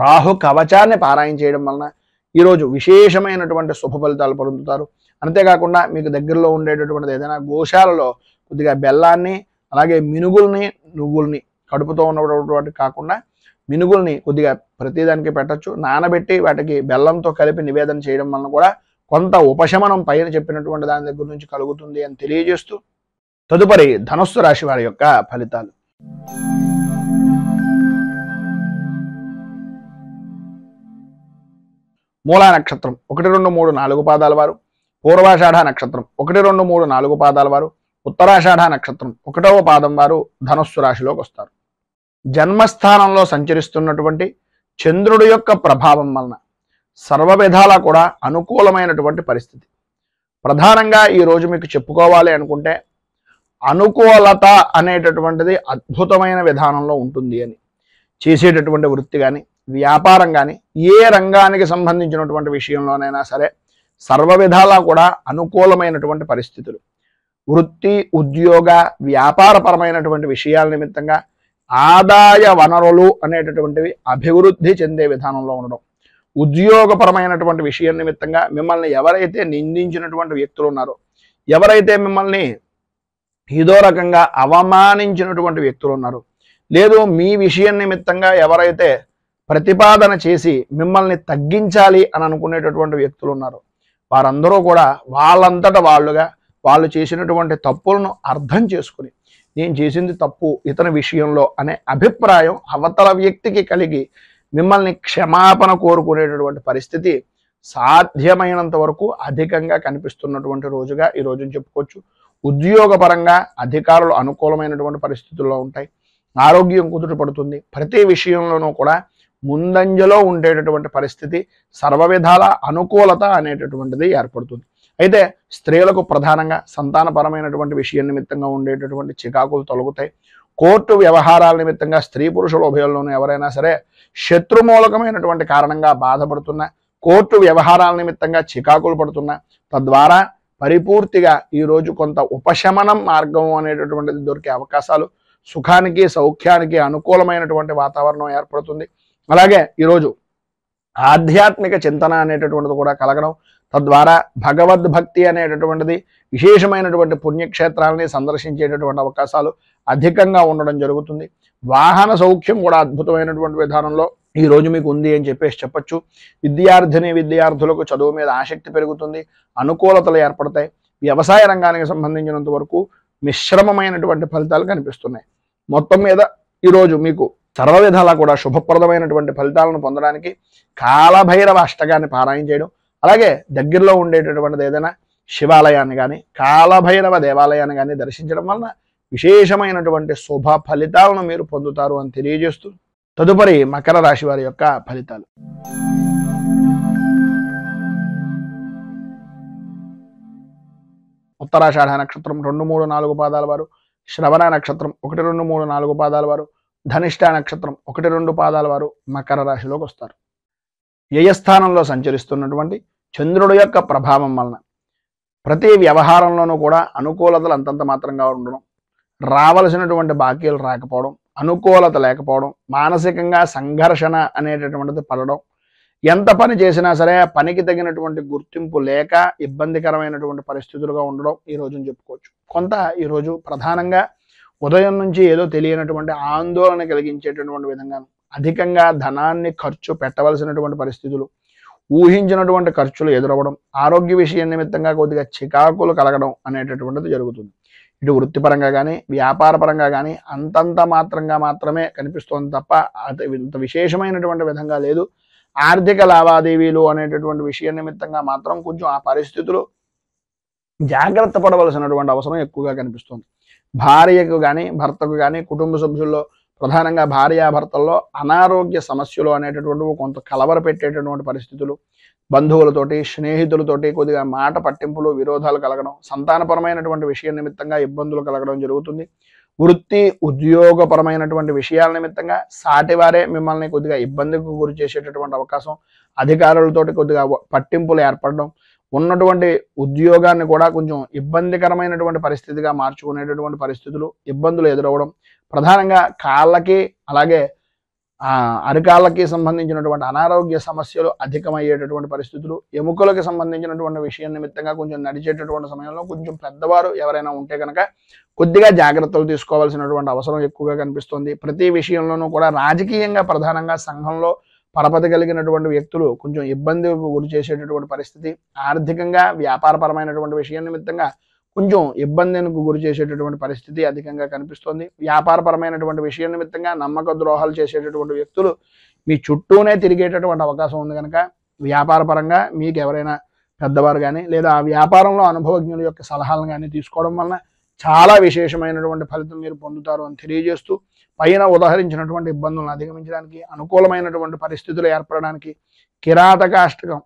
రాహు కవచాన్ని పారాయణ చేయడం వలన ఈరోజు విశేషమైనటువంటి శుభ ఫలితాలు పొందుతారు. అంతేకాకుండా మీకు దగ్గరలో ఉండేటటువంటిది ఏదైనా గోశాలలో కొద్దిగా బెల్లాన్ని, అలాగే మినుగుల్ని, నువ్వుల్ని కడుపుతో ఉన్నటువంటి కాకుండా మినుగుల్ని కొద్దిగా ప్రతిదానికి పెట్టచ్చు. నానబెట్టి వాటికి బెల్లంతో కలిపి నివేదన చేయడం వలన కూడా కొంత ఉపశమనం పైన చెప్పినటువంటి దాని దగ్గర నుంచి కలుగుతుంది అని తెలియజేస్తూ తదుపరి ధనుస్సు రాశి వారి యొక్క ఫలితాలు. మూలా నక్షత్రం 1, 2, 3, 4 పాదాల వారు, పూర్వాషాఢ నక్షత్రం 1, 2, 3, 4 పాదాల వారు, ఉత్తరాషాఢ నక్షత్రం 1వ పాదం వారు ధనుస్సు రాశిలోకి వస్తారు. జన్మస్థానంలో సంచరిస్తున్నటువంటి చంద్రుడి యొక్క ప్రభావం వలన సర్వ విధాలా కూడా అనుకూలమైనటువంటి పరిస్థితి. ప్రధానంగా ఈరోజు మీకు చెప్పుకోవాలి అనుకుంటే అనుకూలత అనేటటువంటిది అద్భుతమైన విధానంలో ఉంటుంది అని. చేసేటటువంటి వృత్తి కానీ వ్యాపారం కానీ ఏ రంగానికి సంబంధించినటువంటి విషయంలోనైనా సరే సర్వ విధాలా కూడా అనుకూలమైనటువంటి పరిస్థితులు. వృత్తి ఉద్యోగ వ్యాపారపరమైనటువంటి విషయాల నిమిత్తంగా ఆదాయ వనరులు అనేటటువంటివి అభివృద్ధి చెందే విధానంలో ఉండడం, ఉద్యోగపరమైనటువంటి విషయం నిమిత్తంగా మిమ్మల్ని ఎవరైతే నిందించినటువంటి వ్యక్తులు ఉన్నారో, ఎవరైతే మిమ్మల్ని ఏదో రకంగా అవమానించినటువంటి వ్యక్తులు ఉన్నారో, లేదు మీ విషయం నిమిత్తంగా ఎవరైతే ప్రతిపాదన చేసి మిమ్మల్ని తగ్గించాలి అని అనుకునేటటువంటి వ్యక్తులు ఉన్నారో, వారందరూ కూడా వాళ్ళంతట వాళ్ళుగా వాళ్ళు చేసినటువంటి తప్పులను అర్థం చేసుకుని నేను చేసింది తప్పు ఇతని విషయంలో అనే అభిప్రాయం అవతల వ్యక్తికి కలిగి మిమ్మల్ని క్షమాపణ కోరుకునేటటువంటి పరిస్థితి సాధ్యమైనంత వరకు అధికంగా కనిపిస్తున్నటువంటి రోజుగా ఈ రోజుని చెప్పుకోవచ్చు. ఉద్యోగపరంగా అధికారులు అనుకూలమైనటువంటి పరిస్థితుల్లో ఉంటాయి. ఆరోగ్యం కుదుటపడుతుంది. ప్రతి విషయంలోనూ కూడా ముందంజలో ఉండేటటువంటి పరిస్థితి, సర్వ విధాల అనుకూలత అనేటటువంటిది ఏర్పడుతుంది. అయితే స్త్రీలకు ప్రధానంగా సంతానపరమైనటువంటి విషయం నిమిత్తంగా ఉండేటటువంటి చికాకులు తొలగుతాయి. కోర్టు వ్యవహారాల నిమిత్తంగా స్త్రీ పురుషుల ఉభయంలోనూ ఎవరైనా సరే శత్రుమూలకమైనటువంటి కారణంగా బాధపడుతున్నా, కోర్టు వ్యవహారాల నిమిత్తంగా చికాకులు పడుతున్నా, తద్వారా పరిపూర్తిగా ఈరోజు కొంత ఉపశమనం మార్గం అనేటటువంటిది దొరికే అవకాశాలు, సుఖానికి సౌఖ్యానికి అనుకూలమైనటువంటి వాతావరణం ఏర్పడుతుంది. అలాగే ఈరోజు ఆధ్యాత్మిక చింతన అనేటటువంటిది కూడా కలగడం, తద్వారా భగవద్భక్తి అనేటటువంటిది విశేషమైనటువంటి పుణ్యక్షేత్రాలని సందర్శించేటటువంటి అవకాశాలు అధికంగా ఉండడం జరుగుతుంది. వాహన సౌఖ్యం కూడా అద్భుతమైనటువంటి విధానంలో ఈ రోజు మీకు ఉంది అని చెప్పొచ్చు. విద్యార్థులకు చదువు మీద ఆసక్తి పెరుగుతుంది, అనుకూలతలు ఏర్పడతాయి. వ్యవసాయ రంగానికి సంబంధించినంత వరకు మిశ్రమమైనటువంటి ఫలితాలు కనిపిస్తున్నాయి. మొత్తం మీద ఈరోజు మీకు సర్వ విధాలా కూడా శుభప్రదమైనటువంటి ఫలితాలను పొందడానికి కాలభైరవ అష్టకాన్ని పారాయణ చేయడం, అలాగే దగ్గరలో ఉండేటటువంటిది ఏదైనా శివాలయాన్ని కానీ కాలభైరవ దేవాలయాన్ని కానీ దర్శించడం వలన విశేషమైనటువంటి శుభ ఫలితాలను మీరు పొందుతారు అని తెలియజేస్తూ తదుపరి మకర రాశి వారి యొక్క ఫలితాలు. ఉత్తరాషాఢ నక్షత్రం 2, 3, 4 పాదాల వారు, శ్రవణ నక్షత్రం 1, 2, 3, 4 పాదాల వారు, ధనిష్ట నక్షత్రం 1, 2 పాదాల వారు మకర రాశిలోకి వస్తారు. వ్యయస్థానంలో సంచరిస్తున్నటువంటి చంద్రుడి యొక్క ప్రభావం వలన ప్రతి వ్యవహారంలోనూ కూడా అనుకూలతలు అంతంత మాత్రంగా ఉండడం, రావలసినటువంటి బాకీలు రాకపోవడం, అనుకూలత లేకపోవడం, మానసికంగా సంఘర్షణ అనేటటువంటిది పడడం, ఎంత పని చేసినా సరే పనికి తగినటువంటి గుర్తింపు లేక ఇబ్బందికరమైనటువంటి పరిస్థితులుగా ఉండడం ఈ రోజుని చెప్పుకోవచ్చు. కొంత ఈరోజు ప్రధానంగా ఉదయం నుంచి ఏదో తెలియనటువంటి ఆందోళన కలిగించేటటువంటి విధంగా అధికంగా ధనాన్ని ఖర్చు పెట్టవలసినటువంటి పరిస్థితులు, ఊహించినటువంటి ఖర్చులు ఎదురవ్వడం, ఆరోగ్య విషయం నిమిత్తంగా కొద్దిగా చికాకులు కలగడం అనేటటువంటిది జరుగుతుంది. ఇటు వృత్తిపరంగా కానీ వ్యాపారపరంగా కానీ అంతంత మాత్రమే కనిపిస్తోంది తప్ప ఇంత విశేషమైనటువంటి విధంగా లేదు. ఆర్థిక లావాదేవీలు అనేటటువంటి విషయం నిమిత్తంగా మాత్రం కొంచెం ఆ పరిస్థితులు జాగ్రత్త పడవలసినటువంటి అవసరం ఎక్కువగా కనిపిస్తుంది. భార్యకు కానీ భర్తకు కానీ కుటుంబ సభ్యుల్లో ప్రధానంగా భార్యాభర్తల్లో అనారోగ్య సమస్యలు అనేటటువంటివి కొంత కలవర పెట్టేటటువంటి పరిస్థితులు, బంధువులతోటి స్నేహితులతోటి కొద్దిగా మాట పట్టింపులు విరోధాలు కలగడం, సంతానపరమైనటువంటి విషయం నిమిత్తంగా ఇబ్బందులు కలగడం జరుగుతుంది. వృత్తి ఉద్యోగపరమైనటువంటి విషయాల నిమిత్తంగా సాటివారే మిమ్మల్ని కొద్దిగా ఇబ్బందికి గురి చేసేటటువంటి అవకాశం, అధికారులతోటి కొద్దిగా పట్టింపులు ఏర్పడడం, ఉన్నటువంటి ఉద్యోగాన్ని కూడా కొంచెం ఇబ్బందికరమైనటువంటి పరిస్థితిగా మార్చుకునేటటువంటి పరిస్థితులు, ఇబ్బందులు ఎదురవ్వడం, ప్రధానంగా కాళ్ళకి అలాగే అరికాళ్ళకి సంబంధించినటువంటి అనారోగ్య సమస్యలు అధికమయ్యేటటువంటి పరిస్థితులు, ఎముకలకు సంబంధించినటువంటి విషయం నిమిత్తంగా కొంచెం నడిచేటటువంటి సమయంలో కొంచెం పెద్దవారు ఎవరైనా ఉంటే కనుక కొద్దిగా జాగ్రత్తలు తీసుకోవాల్సినటువంటి అవసరం ఎక్కువగా కనిపిస్తుంది. ప్రతి విషయంలోనూ కూడా రాజకీయంగా ప్రధానంగా సంఘంలో పరపతి కలిగినటువంటి వ్యక్తులు కొంచెం ఇబ్బందికి గురి చేసేటటువంటి పరిస్థితి, ఆర్థికంగా వ్యాపారపరమైనటువంటి విషయం నిమిత్తంగా కొంచెం ఇబ్బందికి గురి చేసేటటువంటి పరిస్థితి అధికంగా కనిపిస్తుంది. వ్యాపారపరమైనటువంటి విషయం నిమిత్తంగా నమ్మక ద్రోహాలు చేసేటటువంటి వ్యక్తులు మీ చుట్టూనే తిరిగేటటువంటి అవకాశం ఉంది కనుక వ్యాపారపరంగా మీకు ఎవరైనా పెద్దవారు కానీ లేదా ఆ వ్యాపారంలో అనుభవజ్ఞుల యొక్క సలహాలను కానీ తీసుకోవడం వలన చాలా విశేషమైనటువంటి ఫలితం మీరు పొందుతారు అని తెలియజేస్తూ, పైన ఉదాహరించినటువంటి ఇబ్బందులను అధిగమించడానికి అనుకూలమైనటువంటి పరిస్థితులు ఏర్పడడానికి కిరాతకాష్టకం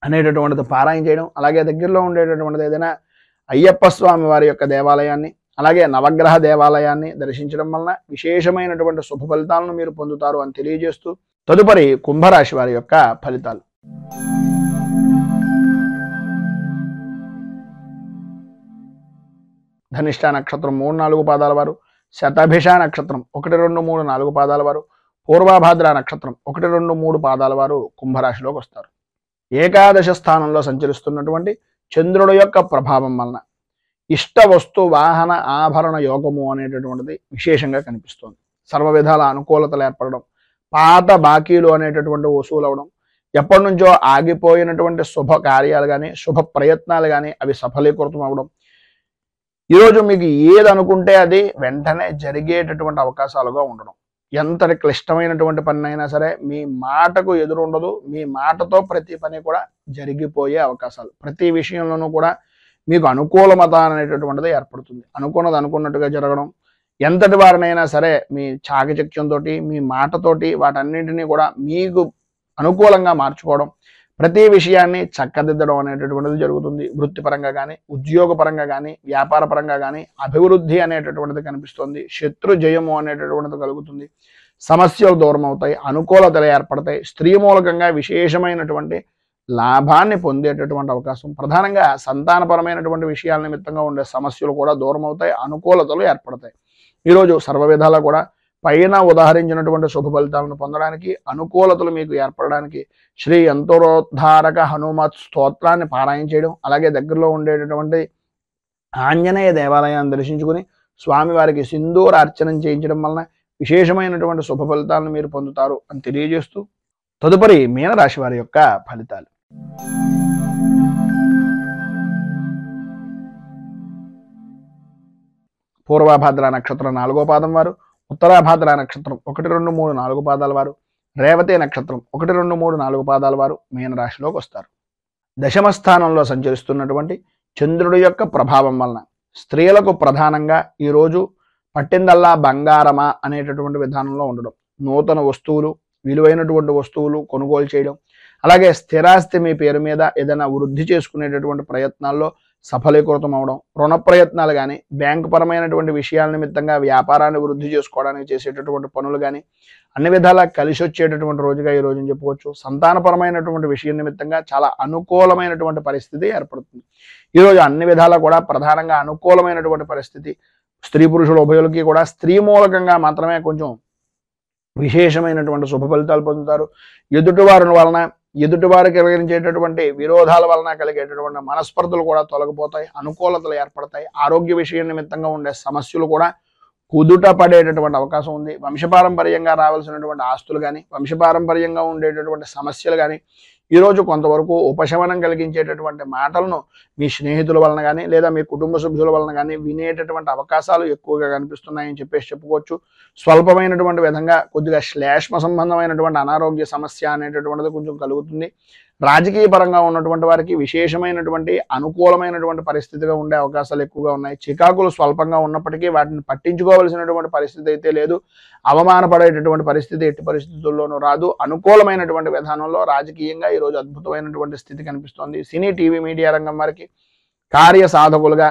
అనేటటువంటిది పారాయణ చేయడం, అలాగే దగ్గరలో ఉండేటటువంటిది ఏదైనా అయ్యప్ప స్వామి వారి యొక్క దేవాలయాన్ని అలాగే నవగ్రహ దేవాలయాన్ని దర్శించడం వలన విశేషమైనటువంటి శుభ ఫలితాలను మీరు పొందుతారు అని తెలియజేస్తూ, తదుపరి కుంభరాశి వారి యొక్క ఫలితాలు. ధనిష్ట నక్షత్రం 3-4 పాదాల వారు, శతభిష నక్షత్రం 1, 2, 3, 4 పాదాల వారు, పూర్వభాద్ర నక్షత్రం 1, 2, 3 పాదాల వారు కుంభరాశిలోకి వస్తారు. ఏకాదశ స్థానంలో సంచరిస్తున్నటువంటి చంద్రుడి యొక్క ప్రభావం వలన ఇష్ట వస్తు వాహన ఆభరణ యోగము అనేటటువంటిది విశేషంగా కనిపిస్తుంది. సర్వ విధాల అనుకూలతలు ఏర్పడడం, పాత బాకీలు అనేటటువంటి వసూలు అవడం, ఎప్పటి నుంచో ఆగిపోయినటువంటి శుభ కార్యాలు కానీ శుభ ప్రయత్నాలు కానీ అవి సఫలీకృతం అవడం, ఈరోజు మీకు ఏది అనుకుంటే అది వెంటనే జరిగేటటువంటి అవకాశాలుగా ఉండడం, ఎంతటి క్లిష్టమైనటువంటి పని అయినా సరే మీ మాటకు ఎదురు ఉండదు, మీ మాటతో ప్రతి పని కూడా జరిగిపోయే అవకాశాలు, ప్రతి విషయంలోనూ కూడా మీకు అనుకూలమత అనేటటువంటిది ఏర్పడుతుంది. అనుకున్నది అనుకున్నట్టుగా జరగడం, ఎంతటి వారినైనా సరే మీ చాకచక్యంతో మీ మాటతోటి వాటన్నింటినీ కూడా మీకు అనుకూలంగా మార్చుకోవడం, ప్రతి విషయాన్ని చక్కదిద్దడం అనేటటువంటిది జరుగుతుంది. వృత్తిపరంగా కానీ ఉద్యోగపరంగా కానీ వ్యాపారపరంగా కానీ అభివృద్ధి అనేటటువంటిది కనిపిస్తుంది. శత్రు జయము అనేటటువంటిది కలుగుతుంది. సమస్యలు దూరం అవుతాయి, అనుకూలతలు ఏర్పడతాయి. స్త్రీ మూలకంగా విశేషమైనటువంటి లాభాన్ని పొందేటటువంటి అవకాశం, ప్రధానంగా సంతానపరమైనటువంటి విషయాల నిమిత్తంగా ఉండే సమస్యలు కూడా దూరం అవుతాయి, అనుకూలతలు ఏర్పడతాయి. ఈరోజు సర్వ విధాలా కూడా పైన ఉదాహరించినటువంటి శుభ ఫలితాలను పొందడానికి, అనుకూలతలు మీకు ఏర్పడడానికి శ్రీ యంత్రోద్ధారక హనుమత్ స్తోత్రాన్ని పారాయణ చేయడం, అలాగే దగ్గరలో ఉండేటటువంటి ఆంజనేయ దేవాలయాన్ని దర్శించుకుని స్వామివారికి సింధూర అర్చనం చేయించడం వలన విశేషమైనటువంటి శుభ ఫలితాలను మీరు పొందుతారు అని తెలియజేస్తూ, తదుపరి మీనరాశి వారి యొక్క ఫలితాలు. పూర్వభాద్ర నక్షత్రం 4వ పాదం వారు, ఉత్తరాభాద్ర నక్షత్రం 1, 2, 3, 4 పాదాల వారు, రేవతి నక్షత్రం 1, 2, 3, 4 పాదాల వారు మీనరాశిలోకి వస్తారు. దశమ స్థానంలో సంచరిస్తున్నటువంటి చంద్రుడి యొక్క ప్రభావం వలన స్త్రీలకు ప్రధానంగా ఈరోజు పట్టిందల్లా బంగారమా అనేటటువంటి విధానంలో ఉండడం, నూతన వస్తువులు విలువైనటువంటి వస్తువులు కొనుగోలు చేయడం, అలాగే స్థిరాస్తి మీ పేరు మీద ఏదైనా వృద్ధి చేసుకునేటటువంటి ప్రయత్నాల్లో సఫలీకృతం అవడం, రుణ ప్రయత్నాలు కానీ బ్యాంకు పరమైనటువంటి విషయాల నిమిత్తంగా వ్యాపారాన్ని వృద్ధి చేసుకోవడానికి చేసేటటువంటి పనులు కానీ అన్ని విధాలా కలిసి వచ్చేటటువంటి రోజుగా ఈ రోజుని చెప్పుకోవచ్చు. సంతానపరమైనటువంటి విషయం నిమిత్తంగా చాలా అనుకూలమైనటువంటి పరిస్థితి ఏర్పడుతుంది. ఈరోజు అన్ని విధాలా కూడా ప్రధానంగా అనుకూలమైనటువంటి పరిస్థితి, స్త్రీ పురుషుల ఉభయులకి కూడా స్త్రీ మూలకంగా మాత్రమే కొంచెం విశేషమైనటువంటి శుభ ఫలితాలు పొందుతారు. ఎదుటివారికి కలిగించేటటువంటి విరోధాల వలన కలిగేటటువంటి మనస్పర్ధలు కూడా తొలగిపోతాయి, అనుకూలతలు ఏర్పడతాయి. ఆరోగ్య విషయం నిమిత్తంగా ఉండే సమస్యలు కూడా కుదుట పడేటటువంటి అవకాశం ఉంది. వంశపారంపర్యంగా రావాల్సినటువంటి ఆస్తులు కానీ, వంశపారంపర్యంగా ఉండేటటువంటి సమస్యలు కానీ ఈరోజు కొంతవరకు ఉపశమనం కలిగించేటటువంటి మాటలను మీ స్నేహితుల వలన కానీ లేదా మీ కుటుంబ సభ్యుల వలన కానీ వినేటటువంటి అవకాశాలు ఎక్కువగా కనిపిస్తున్నాయని చెప్పేసి చెప్పుకోవచ్చు. స్వల్పమైనటువంటి విధంగా కొద్దిగా శ్లేష్మ సంబంధమైనటువంటి అనారోగ్య సమస్య అనేటటువంటిది కొంచెం కలుగుతుంది. రాజకీయ పరంగా ఉన్నటువంటి వారికి విశేషమైనటువంటి అనుకూలమైనటువంటి పరిస్థితిగా ఉండే అవకాశాలు ఎక్కువగా ఉన్నాయి. చికాకులు స్వల్పంగా ఉన్నప్పటికీ వాటిని పట్టించుకోవాల్సినటువంటి పరిస్థితి అయితే లేదు. అవమానపడేటటువంటి పరిస్థితి ఎట్టి పరిస్థితుల్లోనూ రాదు. అనుకూలమైనటువంటి విధానంలో రాజకీయంగా ఈరోజు అద్భుతమైనటువంటి స్థితి కనిపిస్తోంది. సినీ టీవీ మీడియా రంగం వారికి కార్య సాధకులుగా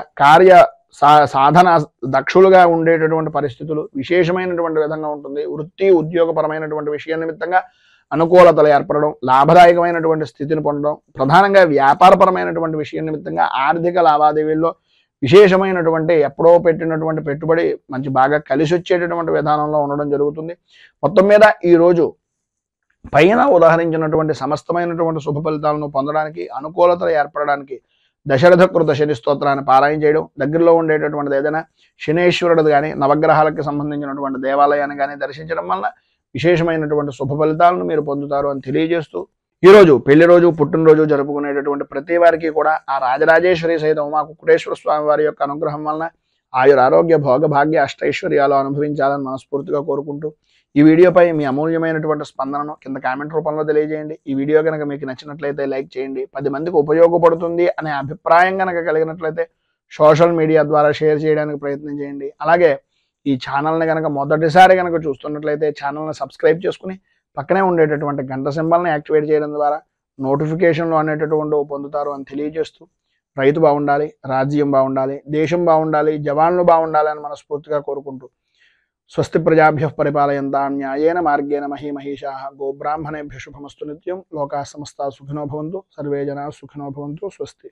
సాధన దక్షులుగా ఉండేటటువంటి పరిస్థితులు విశేషమైనటువంటి విధంగా ఉంటుంది. వృత్తి ఉద్యోగపరమైనటువంటి విషయం నిమిత్తంగా అనుకూలతలు ఏర్పడడం, లాభదాయకమైనటువంటి స్థితిని పొందడం, ప్రధానంగా వ్యాపారపరమైనటువంటి విషయం నిమిత్తంగా ఆర్థిక లావాదేవీల్లో విశేషమైనటువంటి ఎప్పుడో పెట్టినటువంటి పెట్టుబడి మంచి బాగా కలిసి వచ్చేటటువంటి విధానంలో ఉండడం జరుగుతుంది. మొత్తం మీద ఈరోజు పైన ఉదాహరించినటువంటి సమస్తమైనటువంటి శుభ ఫలితాలను పొందడానికి, అనుకూలతలు ఏర్పడడానికి దశరథకృత శని స్తోత్రాన్ని పారాయణ చేయడం, దగ్గరలో ఉండేటటువంటిది ఏదైనా శనేశ్వరుడు కానీ నవగ్రహాలకు సంబంధించినటువంటి దేవాలయాన్ని కానీ దర్శించడం వల్ల విశేషమైనటువంటి శుభ ఫలితాలను మీరు పొందుతారు అని తెలియజేస్తూ, ఈరోజు పెళ్లి రోజు పుట్టినరోజు జరుపుకునేటటువంటి ప్రతి వారికి కూడా ఆ రాజరాజేశ్వరి సహిత ఉమా కుక్కుటేశ్వర స్వామి వారి యొక్క అనుగ్రహం వలన ఆయుర ఆరోగ్య భోగ భాగ్య అష్టైశ్వర్యాలు అనుభవించాలని మనస్ఫూర్తిగా కోరుకుంటూ, ఈ వీడియోపై మీ అమూల్యమైనటువంటి స్పందనను కింద కామెంట్ రూపంలో తెలియజేయండి. ఈ వీడియో కనుక మీకు నచ్చినట్లయితే లైక్ చేయండి. 10 మందికి ఉపయోగపడుతుంది అనే అభిప్రాయం కనుక కలిగినట్లయితే సోషల్ మీడియా ద్వారా షేర్ చేయడానికి ప్రయత్నం చేయండి. అలాగే ఈ ఛానల్ని కనుక మొదటిసారి కనుక చూస్తున్నట్లయితే ఛానల్ని సబ్స్క్రైబ్ చేసుకుని పక్కనే ఉండేటటువంటి గంట సింబల్ని యాక్టివేట్ చేయడం ద్వారా నోటిఫికేషన్లు అనేటటువంటి పొందుతారు అని తెలియజేస్తూ, రైతు బాగుండాలి, రాజ్యం బాగుండాలి, దేశం బాగుండాలి, జవాన్లు బాగుండాలి అని మనస్ఫూర్తిగా కోరుకుంటూ, స్వస్తి ప్రజాభ్య పరిపాలయంతాం న్యాయేన మార్గేణ మహీమహీషాః గోబ్రాహ్మణేభ్యః శుభమస్తు నిత్యం. లోకాః సమస్తాః సుఖినో భవంతు, సర్వే జనాః సుఖినో భవంతు. స్వస్తి.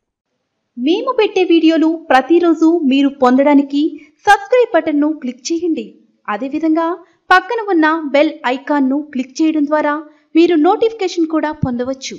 మేము పెట్టే వీడియోలు ప్రతిరోజు మీరు పొందడానికి సబ్స్క్రైబ్ బటన్ను క్లిక్ చేయండి. అదేవిధంగా పక్కన ఉన్న బెల్ ఐకాన్ను క్లిక్ చేయడం ద్వారా మీరు నోటిఫికేషన్ కూడా పొందవచ్చు.